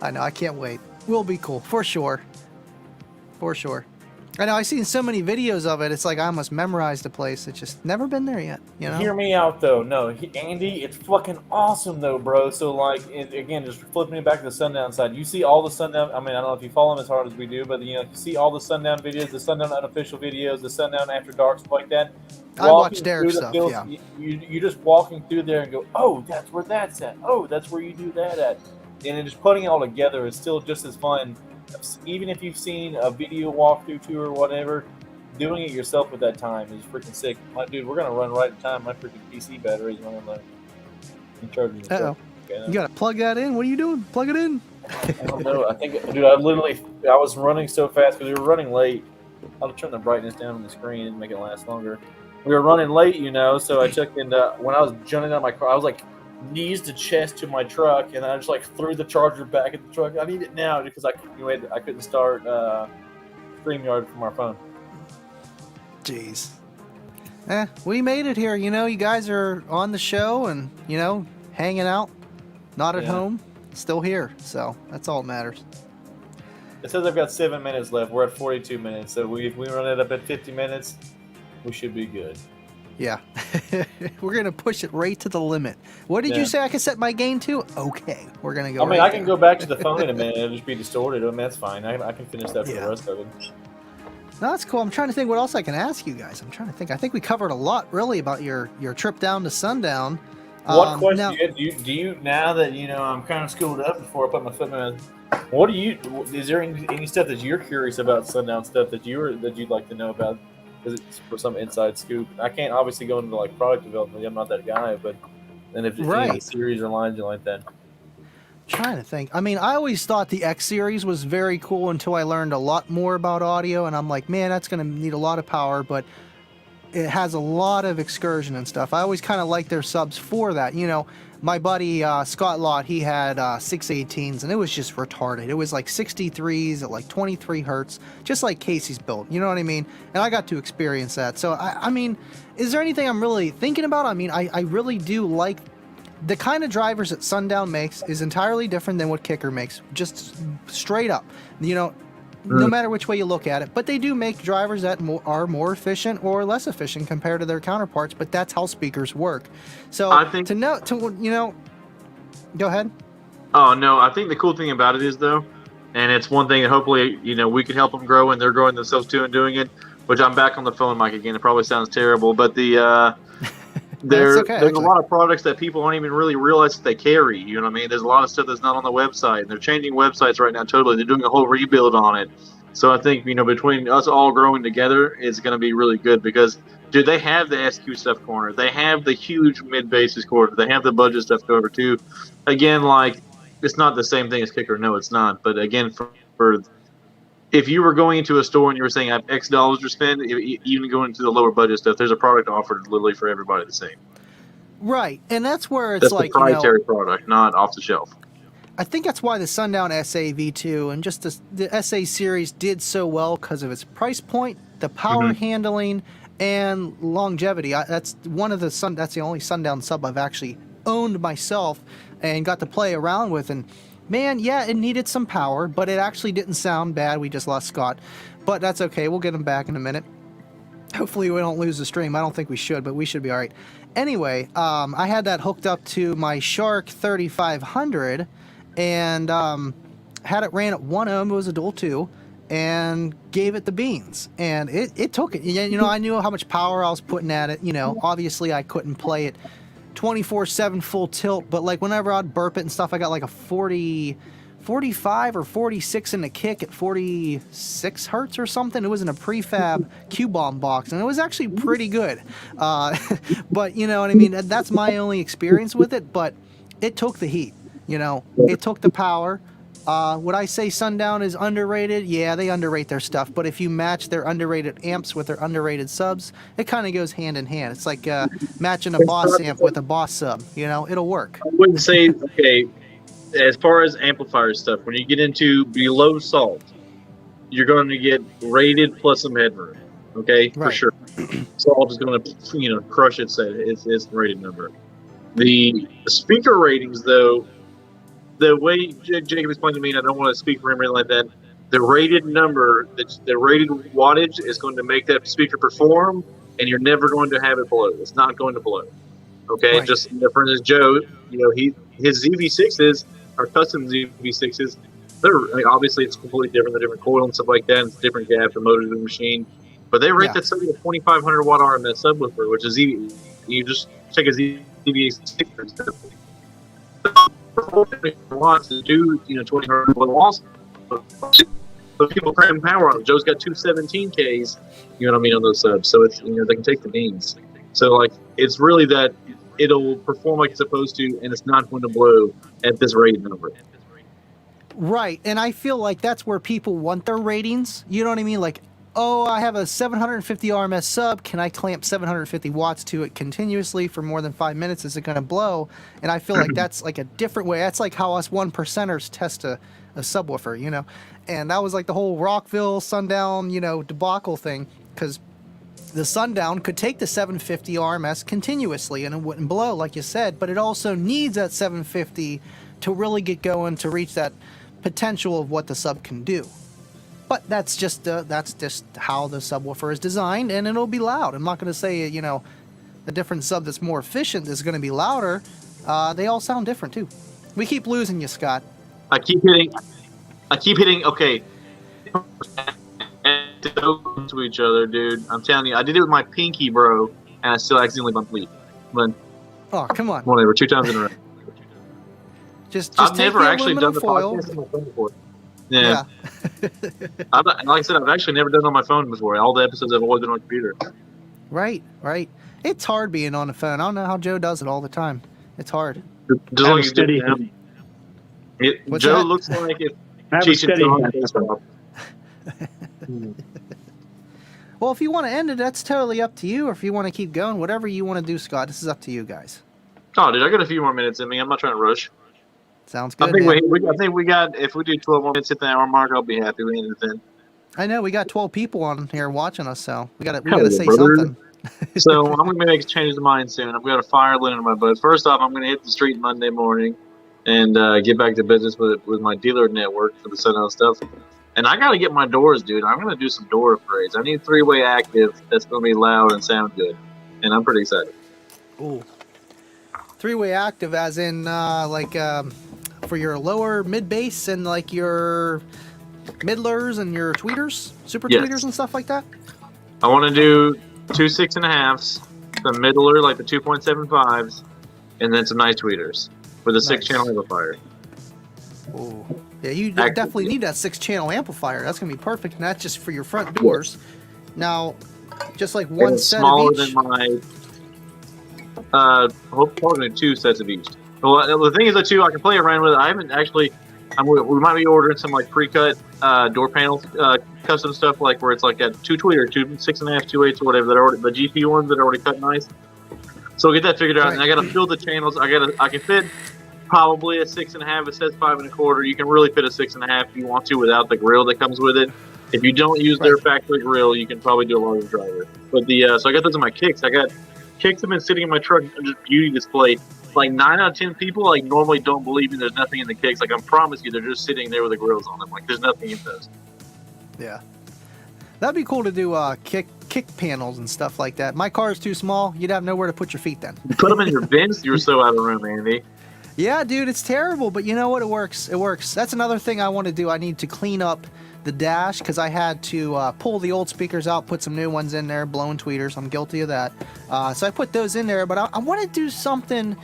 I know, I can't wait. Will be cool, for sure. For sure. I know, I've seen so many videos of it, it's like I almost memorized the place. It's just never been there yet, you know? Hear me out, though. No, Andy, it's fucking awesome, though, bro. So, like, again, just flipping it back to the Sundown side. You see all the Sundown, I mean, I don't know if you follow them as hard as we do, but, you see all the Sundown videos, the Sundown unofficial videos, the Sundown after dark, stuff like that. I watch Derek's stuff, yeah. You're just walking through there and go, oh, that's where that's at. Oh, that's where you do that at. And then just putting it all together is still just as fun. Even if you've seen a video walkthrough tour or whatever, doing it yourself with that time is freaking sick. Dude, we're going to run right in time. My freaking PC battery is running low. I'm charging it. Uh-oh. Okay, you got to plug that in? What are you doing? Plug it in. I don't know. I think, dude, I was running so fast because we were running late. I'll turn the brightness down on the screen and make it last longer. We were running late, so I checked in. When I was jumping out of my car, I was like, knees to chest to my truck, and I just like threw the charger back at the truck. I need it now because I couldn't start StreamYard from our phone. Jeez. We made it here. You guys are on the show and hanging out, not at home, still here. So that's all that matters. It says I've got 7 minutes left. We're at 42 minutes, so if we run it up at 50 minutes, we should be good. Yeah. We're going to push it right to the limit. What did you say I could set my gain to? Okay. We're going to go I can go back to the phone in a minute. It'll just be distorted. That's fine. I can finish that for the rest of it. No, that's cool. I'm trying to think what else I can ask you guys. I'm trying to think. I think we covered a lot, really, about your trip down to Sundown. What question do you now that, I'm kind of schooled up before I put my foot in my mouth, is there any stuff that you're curious about Sundown stuff that you'd like to know about? Is it for some inside scoop? I can't obviously go into like product development. I'm not that guy, but then if it's series or lines you like that. Trying to think. I mean, I always thought the X series was very cool until I learned a lot more about audio, and I'm like, man, that's going to need a lot of power, but it has a lot of excursion and stuff. I always kind of like their subs for that. My buddy Scott Lott, he had 618s, and it was just retarded. It was like 63s at like 23 hertz, just like Casey's built. You know what I mean? And I got to experience that. So, I mean, is there anything I'm really thinking about? I mean, I really do like the kind of drivers that Sundown makes is entirely different than what Kicker makes, just straight up. No matter which way you look at it. But they do make drivers that are more efficient or less efficient compared to their counterparts, but that's how speakers work. So I think go ahead. Oh, no, I think the cool thing about it is, though, and it's one thing that hopefully, we can help them grow, and they're growing themselves too and doing it, which I'm back on the phone mic again. It probably sounds terrible, but there's a lot of products that people don't even really realize that they carry. You know what I mean? There's a lot of stuff that's not on the website, and they're changing websites right now totally. They're doing a whole rebuild on it. So I think, between us all growing together, it's going to be really good because, dude, they have the SQ stuff corner. They have the huge mid-basis corner. They have the budget stuff cover too. Again, like, it's not the same thing as Kicker. No, it's not. But again, for if you were going into a store and you were saying I have X dollars to spend, even going into the lower budget stuff, there's a product offered literally for everybody the same. Right, and that's where it's like proprietary product, not off the shelf. I think that's why the Sundown SA V2 and just the SA series did so well because of its price point, the power handling, and longevity. That's the only Sundown sub I've actually owned myself and got to play around with. And man, yeah, it needed some power, but it actually didn't sound bad. We just lost Scott, but that's okay. We'll get him back in a minute. Hopefully we don't lose the stream. I don't think we should, but we should be all right. Anyway, I had that hooked up to my Shark 3500 and had it ran at 1 ohm. It was a dual 2 and gave it the beans. And it took it. You know, I knew how much power I was putting at it. You know, obviously I couldn't play it 24/7 full tilt, but like whenever I'd burp it and stuff, I got like a 45 or 46 in the kick at 46 hertz or something. It was in a prefab Q-bomb box, and it was actually pretty good. But you know what I mean? That's my only experience with it, but it took the heat. You know, it took the power. Would I say Sundown is underrated? Yeah, they underrate their stuff, but if you match their underrated amps with their underrated subs, it kind of goes hand in hand. It's like matching a Boss amp with a Boss sub. You know, it'll work. I wouldn't say, okay, as far as amplifier stuff, when you get into below salt, you're going to get rated plus some headroom. Okay, for sure. Salt is going to, you know, crush its rated number. The speaker ratings, though, the way Jacob explained to me, and I don't want to speak for him or anything like that, the rated number, the rated wattage is going to make that speaker perform, and you're never going to have it blow. It's not going to blow. Okay, just for instance, Joe, you know, his ZV6s are custom ZV6s. Obviously it's completely different, the different coil and stuff like that, and it's different gap, the motor to the machine. But they rate that sub with a 2,500 watt RMS subwoofer, which is ZV. You just take a ZV6 watts to do, you know, 20 hertz walls. But people cram power on it. Joe's got 217Ks, you know what I mean, on those subs. So it's, you know, they can take the beans. So like, it's really that it'll perform like it's supposed to, and it's not going to blow at this rated number. Right, and I feel like that's where people want their ratings. You know what I mean? Like, oh, I have a 750 RMS sub. Can I clamp 750 watts to it continuously for more than 5 minutes? Is it going to blow? And I feel like that's like a different way. That's like how us 1%ers test a subwoofer, you know? And that was like the whole Rockville Sundown, you know, debacle thing, because the Sundown could take the 750 RMS continuously and it wouldn't blow, like you said, but it also needs that 750 to really get going, to reach that potential of what the sub can do. But that's just how the subwoofer is designed, and it'll be loud. I'm not going to say, you know, a different sub that's more efficient is going to be louder. They all sound different too. We keep losing you, Scott. I keep hitting. Okay. To each other, dude. I'm telling you, I did it with my pinky, bro, and I still accidentally bumped lead. But oh, come on. Whatever, 2 times in a row. Just I've never actually done the podcast on my phone before. Yeah. Like I said, I've actually never done it on my phone before. All the episodes I've always done on computer. Right. It's hard being on the phone. I don't know how Joe does it all the time. It's hard. Just like steady hand. Joe that? looks like if she should Well, if you want to end it, that's totally up to you. Or if you want to keep going, whatever you want to do, Scott, this is up to you guys. Oh, dude, I got a few more minutes in me. I'm not trying to rush. Sounds good. I think we got. If we do 12 more minutes at the hour mark, I'll be happy with it then. I know we got 12 people on here watching us, so we got to say something. So I'm going to make changes of mind soon. I've got a fire lit in my butt. First off, I'm going to hit the street Monday morning and get back to business with my dealer network for the Sundown stuff. And I got to get my doors, dude. I'm going to do some door upgrades. I need 3-way active that's going to be loud and sound good, and I'm pretty excited. Ooh, 3-way active, as in for your lower mid bass and like your middlers and your tweeters, super tweeters and stuff like that. I want to do 2 6.5s, the middler like the 2.75s, and then some nice tweeters with a 6-channel amplifier. Ooh. Yeah, you definitely need that 6-channel amplifier. That's gonna be perfect, and that's just for your front doors. Now, just like one set smaller of each. Than my probably 2 sets of each. Well, the thing is that too, I can play around with it. I haven't actually. We might be ordering some like pre-cut door panel custom stuff, like where it's like a 2 tweeter, 2 6.5, 2 8s, or whatever. That are already the GP ones that are already cut nice. So we'll get that figured out, Right. and I got to fill the channels. I can fit probably a 6.5. It says 5 1/4. You can really fit a 6.5 if you want to without the grill that comes with it. If you don't use their factory grill, you can probably do a larger driver. But so I got those in my kicks. I got kicks have been sitting in my truck just beauty displayed. Like 9 out of 10 people like normally don't believe me. There's nothing in the kicks. Like I promise you, they're just sitting there with the grills on them. Like there's nothing in those. Yeah, that'd be cool to do kick panels and stuff like that. My car is too small. You'd have nowhere to put your feet then. You put them in your vents. You're so out of room, Andy. Yeah, dude, it's terrible, but you know what? It works. It works. That's another thing I want to do. I need to clean up the dash because I had to pull the old speakers out, put some new ones in there, blowing tweeters. I'm guilty of that. So I put those in there, but I want to do something.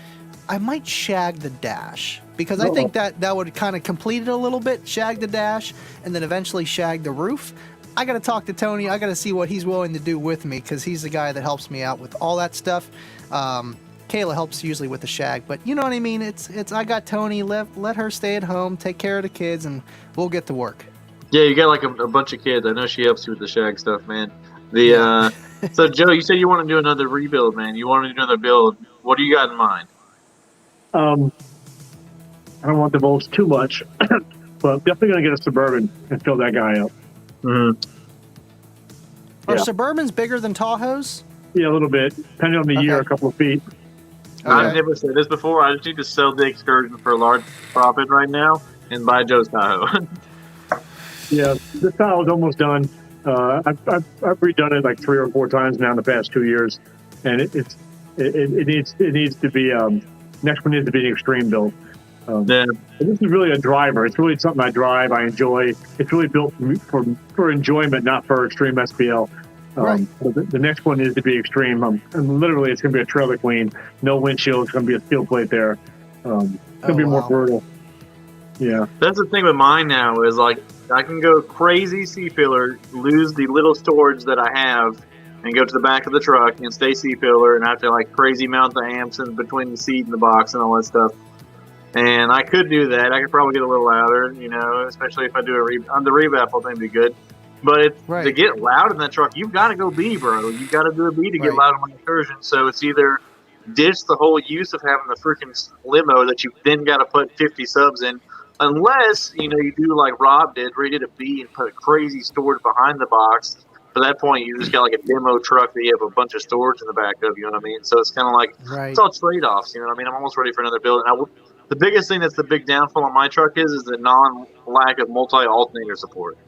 I might shag the dash because I think that would kind of complete it a little bit, shag the dash, and then eventually shag the roof. I got to talk to Tony. I got to see what he's willing to do with me because he's the guy that helps me out with all that stuff. Kayla helps usually with the shag, but you know what I mean? It's I got Tony, let her stay at home, take care of the kids, and we'll get to work. Yeah, you got like a bunch of kids. I know she helps you with the shag stuff, man. So Joe, you said you want to do another rebuild, man. You want to do another build. What do you got in mind? I don't want to divulge too much, but definitely going to get a Suburban and fill that guy up. Mm-hmm. Are Suburbans bigger than Tahoes? Yeah, a little bit. Depending on the year, a couple of feet. Okay. I've never said this before. I just need to sell the Excursion for a large profit right now and buy Joe's Tahoe. Yeah, this Tahoe is almost done. I've redone it like 3 or 4 times now in the past 2 years, and it needs to be next one needs to be an extreme build. This is really a driver. It's really something I drive. I enjoy. It's really built for enjoyment, not for extreme SPL. Right. The next one needs to be extreme. And literally, it's going to be a trailer queen. No windshield. It's going to be a steel plate there. It's going to be more brutal. Yeah. That's the thing with mine now is like I can go crazy C-filler, lose the little storage that I have, and go to the back of the truck and stay C-filler, and I have to like crazy mount the amps in between the seat and the box and all that stuff. And I could do that. I could probably get a little louder, you know, especially if I do on the revamp, I think it'd be good. But to get loud in that truck, you've got to go B, bro. You've got to do a B to get loud in my Excursion. So it's either ditch the whole use of having the freaking limo that you then got to put 50 subs in, unless, you know, you do like Rob did, where he did a B and put a crazy storage behind the box. At that point, you just got like a demo truck that you have a bunch of storage in the back of, you know what I mean? So it's kind of like, it's all trade-offs, you know what I mean? I'm almost ready for another build. And the biggest thing that's the big downfall on my truck is the lack of multi-alternator support.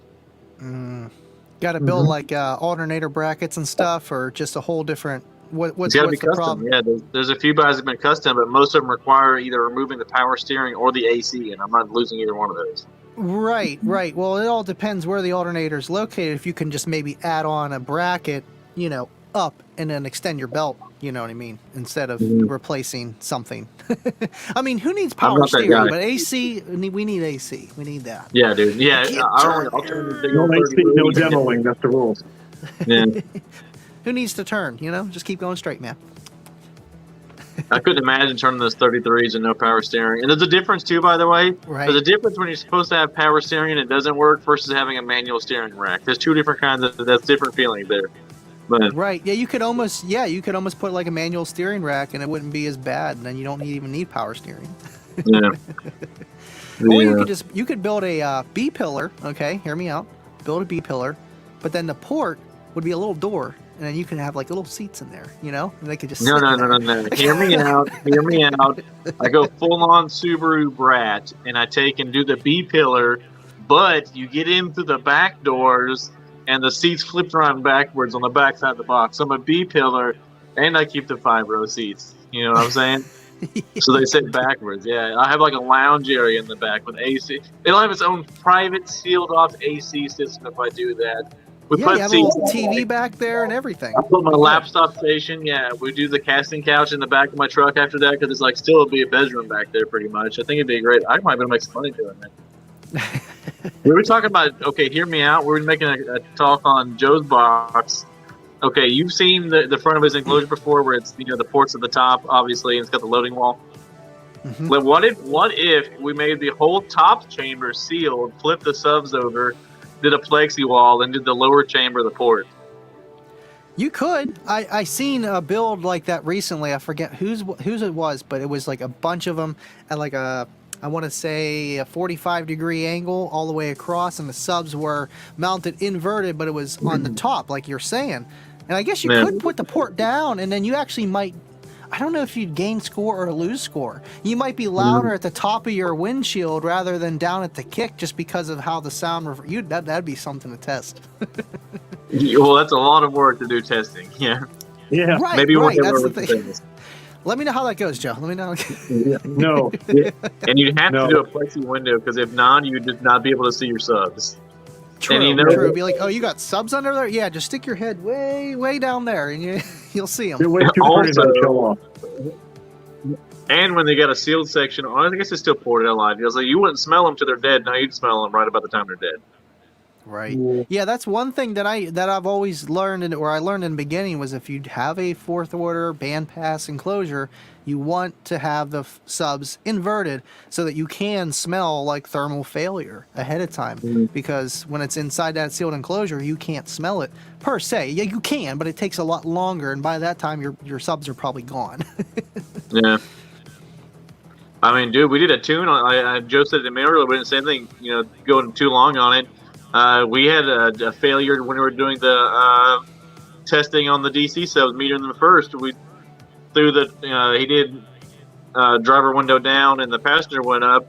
Got to build like alternator brackets and stuff, or just a whole different. What's the custom? Problem? Yeah, there's a few buys that have been custom, but most of them require either removing the power steering or the AC, and I'm not losing either one of those. Right. Well, it all depends where the alternator is located. If you can just maybe add on a bracket, you know, up and then extend your belt, you know what I mean, instead of replacing something. I mean, who needs power steering? But AC, we need AC. We need that. Yeah, dude. Yeah, I'll turn the big no AC, no demoing. That's the rules. Yeah. Who needs to turn? You know, just keep going straight, man. I couldn't imagine turning those 33s and no power steering. And there's a difference too, by the way. Right. There's a difference when you're supposed to have power steering and it doesn't work versus having a manual steering rack. There's two different kinds of that's different feelings there. But, right. Yeah, you could almost put like a manual steering rack and it wouldn't be as bad, and then you don't even need power steering. Yeah. Or you could build a B pillar. Okay, hear me out. Build a B pillar, but then the port would be a little door, and then you can have like little seats in there. You know, and they could just no. Hear me out. Hear me out. I go full on Subaru brat, and I take and do the B pillar, but you get in through the back doors, and the seats flipped around backwards on the back side of the box. So I'm a B pillar, and I keep the 5-row seats. You know what I'm saying? So they sit backwards. Yeah, I have like a lounge area in the back with AC. It'll have its own private sealed off AC system if I do that. You have a little TV back there and everything. I put my laptop station. Yeah, we do the casting couch in the back of my truck after that because it's like still be a bedroom back there pretty much. I think it'd be great. I might be able to make some money doing that. We were talking about, okay, hear me out. We were making a talk on Joe's box. Okay, you've seen the front of his enclosure before where it's, you know, the ports at the top, obviously, and it's got the loading wall. Mm-hmm. But what if we made the whole top chamber sealed, flipped the subs over, did a plexi wall, and did the lower chamber the port? You could. I seen a build like that recently. I forget whose it was, but it was like a bunch of them at like a I want to say a 45-degree angle all the way across, and the subs were mounted inverted, but it was on the top, like you're saying. And I guess you could put the port down, and then you actually might. I don't know if you'd gain score or lose score. You might be louder at the top of your windshield rather than down at the kick, just because of how the sound. That'd be something to test. Well, that's a lot of work to do testing. Yeah. Yeah. Right. Maybe right. whatever That's the thing. Let me know how that goes, Joe. Let me know. No. And you'd have No. to do a plexi window, because if not, you'd just not be able to see your subs. True. And you know- True. Be like, oh, you got subs under there? Yeah, just stick your head way down there, and you'll see them. They're way too pretty to show off. And when they got a sealed section, I guess it's still ported out live. Like, you wouldn't smell them till they're dead. Now you'd smell them right about the time they're dead. Right. Yeah, that's one thing that I've always learned, or I learned in the beginning, was if you have a fourth order bandpass enclosure, you want to have the subs inverted so that you can smell like thermal failure ahead of time. Because when it's inside that sealed enclosure, you can't smell it per se. Yeah, you can, but it takes a lot longer, and by that time your subs are probably gone. Yeah. I mean, dude, we did a tune. Joe said it to me earlier. We didn't say anything, going too long on it. We had a failure when we were doing the testing on the DC subs, metering them first. We threw he did driver window down and the passenger went up,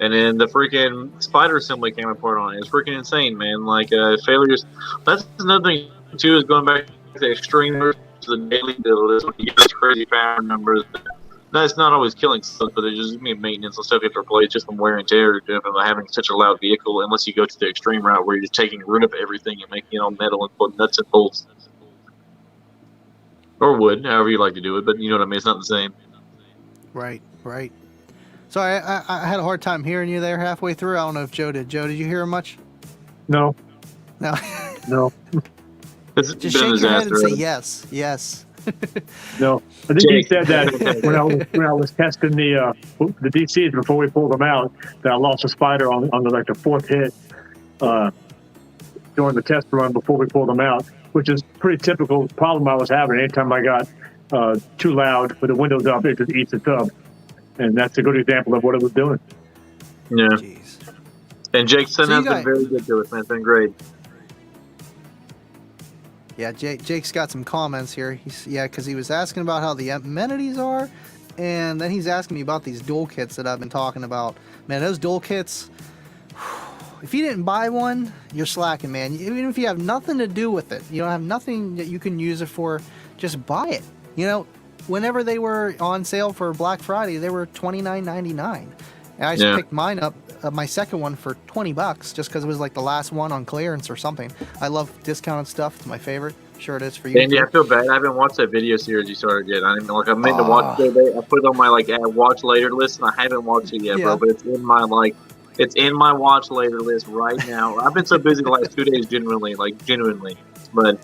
and then the freaking spider assembly came apart on it. It's freaking insane, man. Like, failures. That's another thing, too, is going back to the extreme versus the daily build. Is when you get these crazy power numbers. That's not always killing stuff, but there's just maintenance and stuff you have to replace just from wear and tear from having such a loud vehicle, unless you go to the extreme route where you're just taking rid of everything and making it all metal and putting nuts and bolts. Or wood, however you like to do it, but you know what I mean? It's not the same. Right. So I had a hard time hearing you there halfway through. I don't know if Joe did. Joe, did you hear much? No. No. No. It's Just been a shake your head and disaster. say yes. No. I think he said that when I was testing the DCs before we pulled them out, that I lost a spider on the fourth hit during the test run before we pulled them out, which is pretty typical problem I was having. Anytime I got too loud with the windows up, it just eats the tub. And that's a good example of what it was doing. Yeah. Jeez. And Jake's son So has you been guys- very good to us, man. It's been great. Yeah, Jake's got some comments here. Because he was asking about how the amenities are, and then he's asking me about these dual kits that I've been talking about. Man, those dual kits, if you didn't buy one, you're slacking, man. Even if you have nothing to do with it, you don't have nothing that you can use it for, just buy it. Whenever they were on sale for Black Friday, they were $29.99. And I just picked mine up, my second one, for $20, just because it was like the last one on clearance or something. I love discounted stuff. It's my favorite. Sure it is for you. Andy, I feel bad. I haven't watched that video series you started yet. I meant to watch it today. I put it on my watch later list, and I haven't watched it yet, bro. But it's in my watch later list right now. I've been so busy the last 2 days, genuinely. But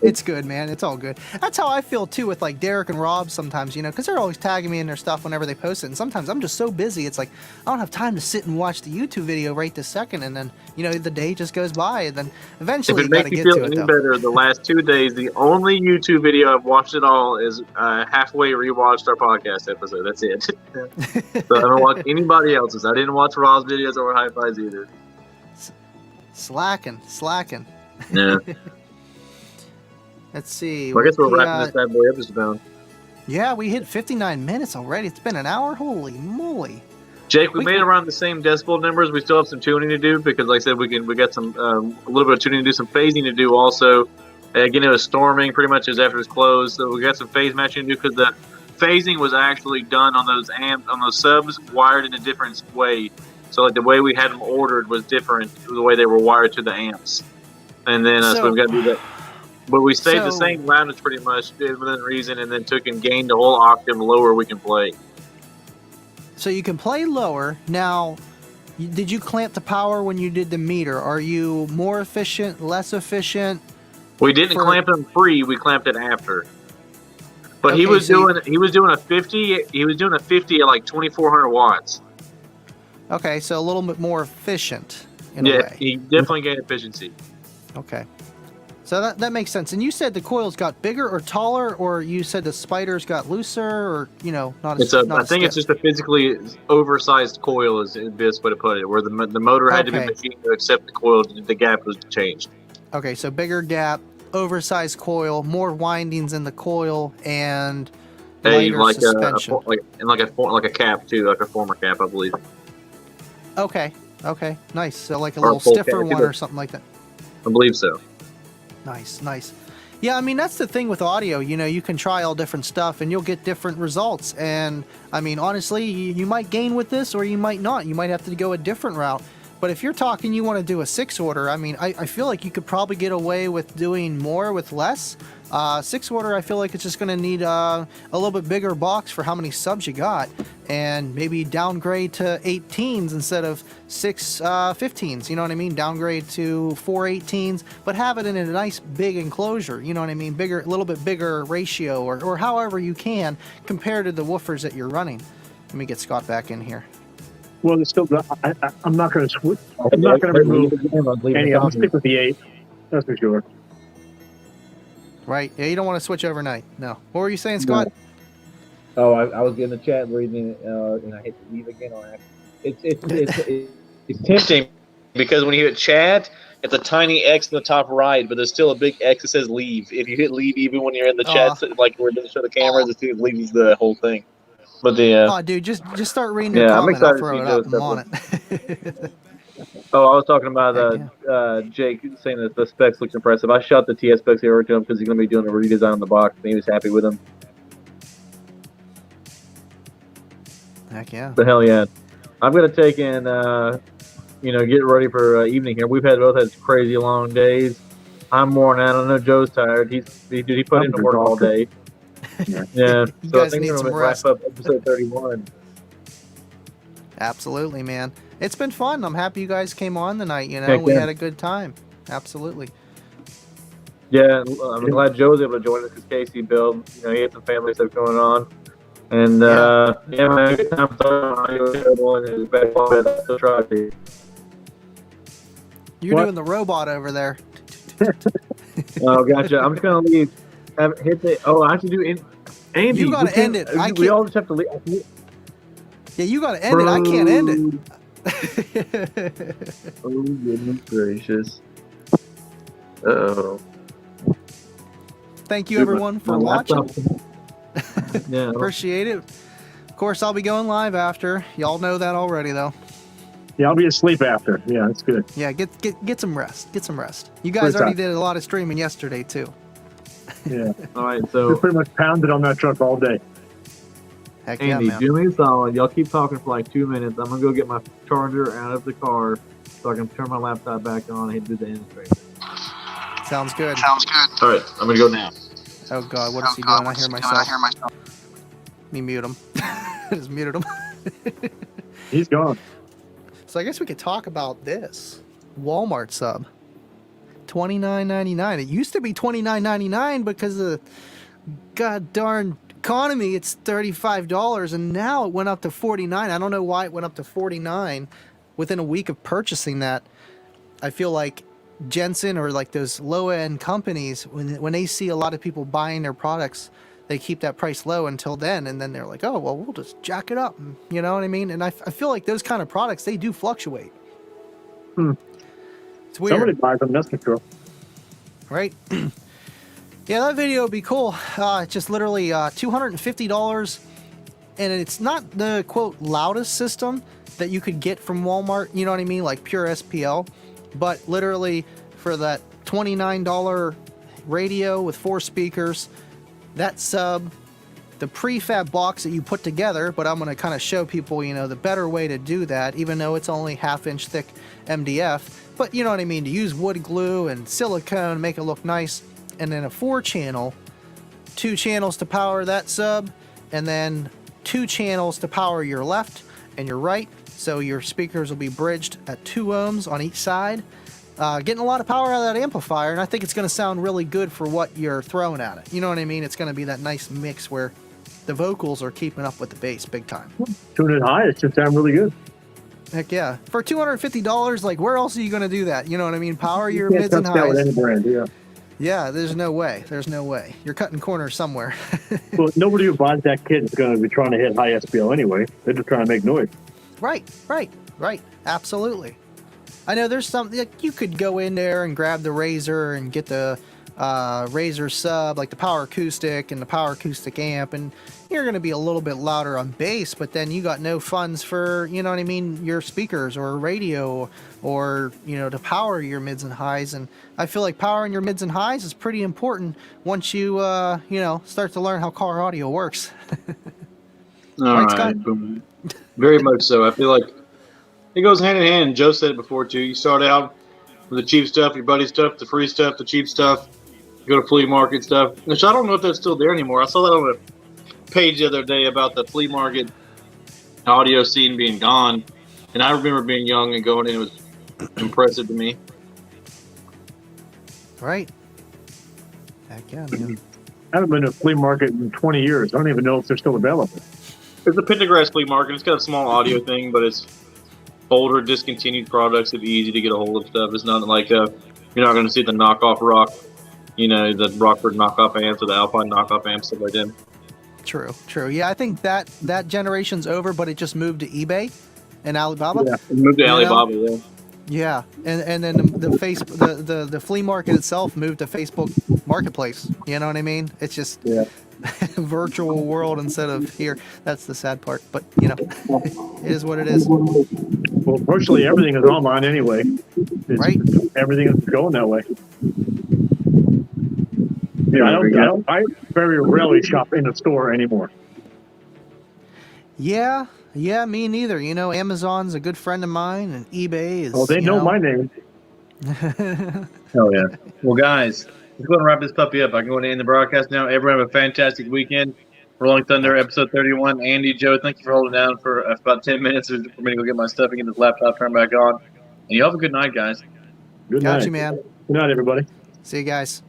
it's good, man. It's all good. That's how I feel too with like Derek and Rob sometimes, because they're always tagging me in their stuff whenever they post it. And sometimes I'm just so busy, it's like I don't have time to sit and watch the YouTube video right this second. And then the day just goes by, and then eventually if you it got to makes get you to feel it. any Though. better, the last 2 days, the only YouTube video I've watched at all is halfway rewatched our podcast episode. That's it. So I haven't watched anybody else's. I didn't watch Rob's videos or Hi-Fi's either. Slacking. Yeah. Let's see. Well, I guess we're wrapping this bad boy up just about. Yeah, we hit 59 minutes already. It's been an hour. Holy moly. Jake, we made it around the same decibel numbers. We still have some tuning to do because, like I said, we got some a little bit of tuning to do, some phasing to do also. Again, it was storming pretty much as after it's closed, so we got some phase matching to do because the phasing was actually done on those subs wired in a different way. So like the way we had them ordered was different to the way they were wired to the amps. And then so we've got to do that. But we stayed the same loudness pretty much within reason, and then took and gained the whole octave lower we can play. So you can play lower. Now, did you clamp the power when you did the meter? Are you more efficient, less efficient? We didn't clamp them pre, we clamped it after. But he was doing a 50 at like 2400 watts. Okay, so a little bit more efficient in a way. Yeah, he definitely gained efficiency. Okay. So that makes sense. And you said the coils got bigger or taller, or you said the spiders got looser, or not as. I think it's just a physically oversized coil is the best way to put it. Where the motor had to be machined to accept the coil, the gap was changed. Okay, so bigger gap, oversized coil, more windings in the coil, and lighter suspension. Like a cap too, like a former cap, I believe. Okay, nice. So like a little stiffer one or something like that. I believe so. Nice. Yeah, I mean, that's the thing with audio. You can try all different stuff and you'll get different results. And I mean, honestly, you might gain with this or you might not. You might have to go a different route. But if you're talking you want to do a 6-order, I mean, I feel like you could probably get away with doing more with less. 6-order, I feel like it's just going to need a little bit bigger box for how many subs you got. And maybe downgrade to 18s instead of 6 15s. You know what I mean? Downgrade to 4 18s, but have it in a nice big enclosure. You know what I mean? A little bit bigger ratio or however you can compared to the woofers that you're running. Let me get Scott back in here. Well, there's still. I'm not going to switch. I'm not going to remove any. I'm going to stick with the 8. That's for sure. Right. Yeah, you don't want to switch overnight. No. What were you saying, Scott? No. Oh, I was in the chat reading it, and I hit leave again on accident. It's tempting because when you hit chat, it's a tiny X in the top right, but there's still a big X that says leave. If you hit leave, even when you're in the chat, like where it doesn't show the cameras, it leaves the whole thing. But dude, just start reading the comment. I'm excited I'll throw it up. I'm on it. Oh, I was talking about Jake saying that the specs looks impressive. I shot the TS specs over to him because he's going to be doing a redesign on the box, and he was happy with them. Heck yeah. But hell yeah. I'm going to take in, get ready for evening here. We've both had crazy long days. I'm worn out. I know Joe's tired. He put in to work all day. Yeah. You so I guys think need we're some going to wrap rest. up episode 31. Absolutely, man. It's been fun. I'm happy you guys came on tonight. We had a good time. Absolutely. Yeah, I'm glad Joe was able to join us because Casey, Bill, he had some family stuff going on. And, man, good time You're doing the robot over there. Oh, gotcha. I'm just going to leave. I have to do Andy. You got to end it. We all just have to leave. Yeah, you got to end it. I can't end it. Oh, goodness gracious. Uh-oh. Thank you, everyone, for watching. Yeah. Appreciate it. Of course, I'll be going live after. Y'all know that already, though. Yeah, I'll be asleep after. Yeah, that's good. Yeah, get some rest. Get some rest. You guys already did a lot of streaming yesterday, too. Yeah. All right, so we're pretty much pounded on that truck all day. Heck Andy, yeah, man. do me a solid. Y'all keep talking for like 2 minutes. I'm gonna go get my charger out of the car so I can turn my laptop back on and do the end stream. Sounds good. All right, I'm gonna go now. Oh God, what is he doing? I hear myself. Let me mute him. Just muted him. He's gone. So I guess we could talk about this Walmart sub. $29.99. It used to be $29.99 because of the god darn economy. It's $35, and now it went up to $49. I don't know why it went up to $49 within a week of purchasing that. I feel like Jensen or like those low-end companies, when they see a lot of people buying their products, they keep that price low until then, and then they're like, oh, well, we'll just jack it up. You know what I mean? And I feel like those kind of products, they do fluctuate. It's weird. Somebody buys them, that's for sure. Right? Yeah, that video would be cool. It's just literally $250, and it's not the, quote, loudest system that you could get from Walmart, you know what I mean, like pure SPL, but literally for that $29 radio with 4 speakers, that sub, the prefab box that you put together, but I'm going to kind of show people, the better way to do that, even though it's only 1/2-inch thick MDF, but you know what I mean, to use wood glue and silicone, make it look nice, and then a 4-channel, 2 channels to power that sub, and then 2 channels to power your left and your right, so your speakers will be bridged at 2 ohms on each side. Getting a lot of power out of that amplifier, and I think it's going to sound really good for what you're throwing at it. You know what I mean? It's going to be that nice mix where the vocals are keeping up with the bass big time. Tune it high, it should sound really good. Heck yeah. For $250, like, where else are you going to do that? You know what I mean? Power your mids and highs. With any highs. brand, yeah. Yeah, there's no way. There's no way. You're cutting corners somewhere. Well, nobody who buys that kit is going to be trying to hit high SPL anyway. They're just trying to make noise. Right. Absolutely. I know there's some, like, you could go in there and grab the Razor and get the Razor sub, like the power acoustic and the power acoustic amp, and you're going to be a little bit louder on bass, but then you got no funds for, you know what I mean, your speakers or radio or, you know, to power your mids and highs. And I feel like powering your mids and highs is pretty important once you, you know, start to learn how car audio works. All Right, right. Scott? Very much so. I feel like it goes hand in hand. Joe said it before too. You start out with the cheap stuff, your buddy stuff, the free stuff, the cheap stuff. You go to flea market stuff, which I don't know if that's still there anymore. I saw that on a page the other day about the flea market audio scene being gone, and I remember being young and going in. It was impressive to me. Right. Heck yeah, man. I haven't been to a flea market in 20 years. I don't even know if they're still available. It's a Pendergrass flea market. It's got a small audio thing, but it's older, discontinued products. It'd be easy to get a hold of stuff. It's not like you're not going to see the knockoff rock, you know, the Rockford knockoff amps or the Alpine knockoff amps, stuff like that. True. Yeah, I think that generation's over, but it just moved to eBay and Alibaba. Yeah. It moved to Alibaba, yeah. Yeah, and then the flea market itself moved to Facebook Marketplace. You know what I mean? It's just virtual world instead of here. That's the sad part, but you know, it is what it is. Well, virtually everything is online anyway. Right. Everything is going that way. Yeah, I very rarely shop in a store anymore. Yeah, me neither. You know, Amazon's a good friend of mine, and eBay is. Oh, they know my name. Hell yeah. Well, guys, let's go and wrap this puppy up. I can go and end the broadcast now. Everyone have a fantastic weekend. Rolling Thunder, episode 31. Andy, Joe, thank you for holding down for about 10 minutes for me to go get my stuff and get this laptop turned back on. And you have a good night, guys. Good Got night. you, man. Good night, everybody. See you guys.